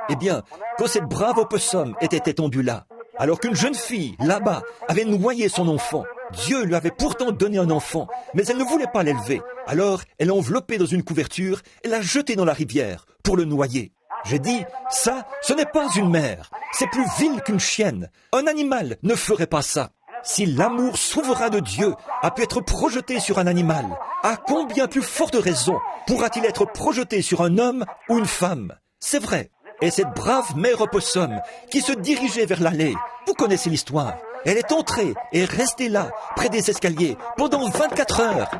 quand cette brave opossum était étendue là, alors qu'une jeune fille, là-bas, avait noyé son enfant, Dieu lui avait pourtant donné un enfant, mais elle ne voulait pas l'élever. Alors, elle l'a enveloppé dans une couverture et l'a jeté dans la rivière pour le noyer. J'ai dit, ça, ce n'est pas une mère. C'est plus vil qu'une chienne. Un animal ne ferait pas ça. Si l'amour souverain de Dieu a pu être projeté sur un animal, à combien plus forte raison pourra-t-il être projeté sur un homme ou une femme? C'est vrai. Et cette brave mère opossum qui se dirigeait vers l'allée, vous connaissez l'histoire. Elle est entrée et restée là, près des escaliers, pendant 24 heures.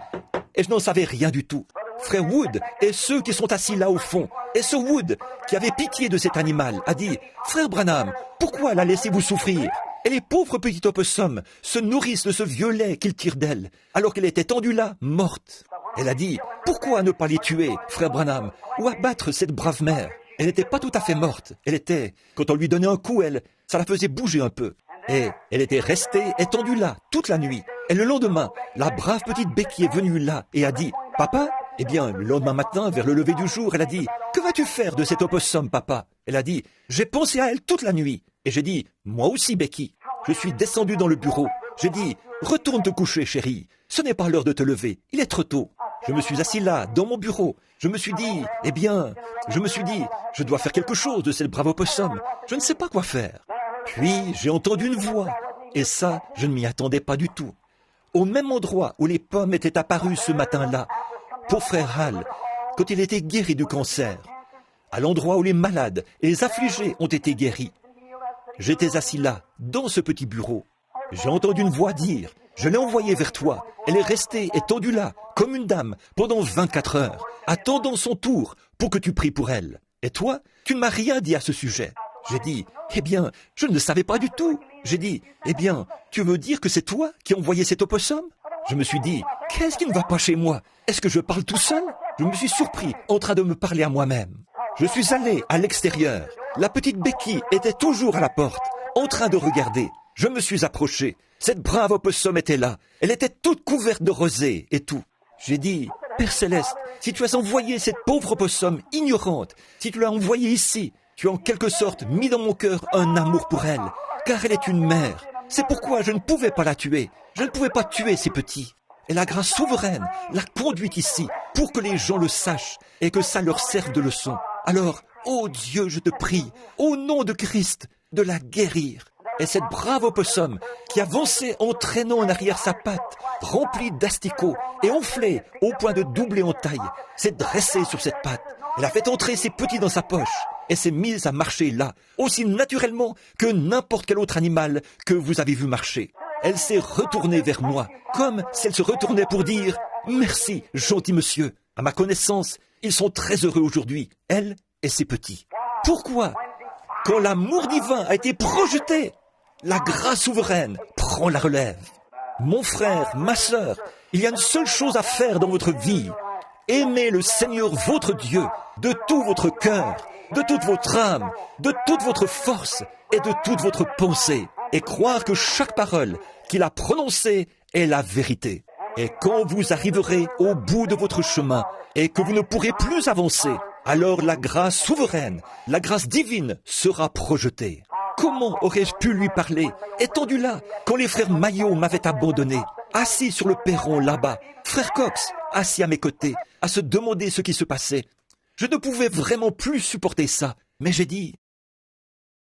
Et je n'en savais rien du tout. Frère Wood et ceux qui sont assis là au fond, et ce Wood qui avait pitié de cet animal, a dit « Frère Branham, pourquoi la laissez-vous souffrir ?» Et les pauvres petits opossums se nourrissent de ce vieux lait qu'ils tirent d'elle, alors qu'elle était tendue là, morte. Elle a dit « Pourquoi ne pas les tuer, frère Branham, ou abattre cette brave mère ?» Elle n'était pas tout à fait morte. Elle était, quand on lui donnait un coup, ça la faisait bouger un peu. Et elle était restée étendue là, toute la nuit. Et le lendemain, la brave petite Becky est venue là et a dit « Papa ?» Eh bien, le lendemain matin, vers le lever du jour, elle a dit « Que vas-tu faire de cet opossum, papa ?» Elle a dit « J'ai pensé à elle toute la nuit. » Et j'ai dit « Moi aussi, Becky. » Je suis descendu dans le bureau. J'ai dit « Retourne te coucher, chérie. Ce n'est pas l'heure de te lever. Il est trop tôt. » Je me suis assis là, dans mon bureau. Je me suis dit « Je dois faire quelque chose de cette brave opossum. Je ne sais pas quoi faire. » Puis, j'ai entendu une voix. Et ça, je ne m'y attendais pas du tout. Au même endroit où les pommes étaient apparues ce matin-là, pour frère Hal, quand il était guéri du cancer, à l'endroit où les malades et les affligés ont été guéris. J'étais assis là, dans ce petit bureau. J'ai entendu une voix dire « Je l'ai envoyée vers toi. Elle est restée étendue là, comme une dame, pendant 24 heures, attendant son tour pour que tu pries pour elle. Et toi, tu ne m'as rien dit à ce sujet. » J'ai dit « Eh bien, je ne le savais pas du tout. » J'ai dit « Eh bien, tu veux dire que c'est toi qui as envoyé cet opossum ?» Je me suis dit « Qu'est-ce qui ne va pas chez moi? Est-ce que je parle tout seul ?» Je me suis surpris en train de me parler à moi-même. Je suis allé à l'extérieur. La petite Becky était toujours à la porte, en train de regarder. Je me suis approché. Cette brave opossum était là. Elle était toute couverte de rosée et tout. J'ai dit « Père Céleste, si tu as envoyé cette pauvre opossum ignorante, si tu l'as envoyée ici, tu as en quelque sorte mis dans mon cœur un amour pour elle, car elle est une mère. C'est pourquoi je ne pouvais pas la tuer. Je ne pouvais pas tuer ces petits. Et la grâce souveraine l'a conduite ici pour que les gens le sachent et que ça leur serve de leçon. Alors, ô Dieu, je te prie, au nom de Christ, de la guérir. » Et cette brave opossum qui avançait en traînant en arrière sa patte, remplie d'asticots et enflée au point de doubler en taille, s'est dressée sur cette patte. Elle a fait entrer ses petits dans sa poche et s'est mise à marcher là, aussi naturellement que n'importe quel autre animal que vous avez vu marcher. Elle s'est retournée vers moi, comme si elle se retournait pour dire « Merci, gentil monsieur. À ma connaissance, ils sont très heureux aujourd'hui, elle et ses petits. » Pourquoi? Quand l'amour divin a été projeté, la grâce souveraine prend la relève. Mon frère, ma sœur, il y a une seule chose à faire dans votre vie. Aimez le Seigneur votre Dieu de tout votre cœur, de toute votre âme, de toute votre force et de toute votre pensée, et croire que chaque parole qu'il a prononcée est la vérité. Et quand vous arriverez au bout de votre chemin et que vous ne pourrez plus avancer, alors la grâce souveraine, la grâce divine sera projetée. Comment aurais-je pu lui parler, étendu là, quand les frères Maillot m'avaient abandonné, assis sur le perron là-bas, frère Cox, assis à mes côtés, à se demander ce qui se passait. Je ne pouvais vraiment plus supporter ça, mais j'ai dit,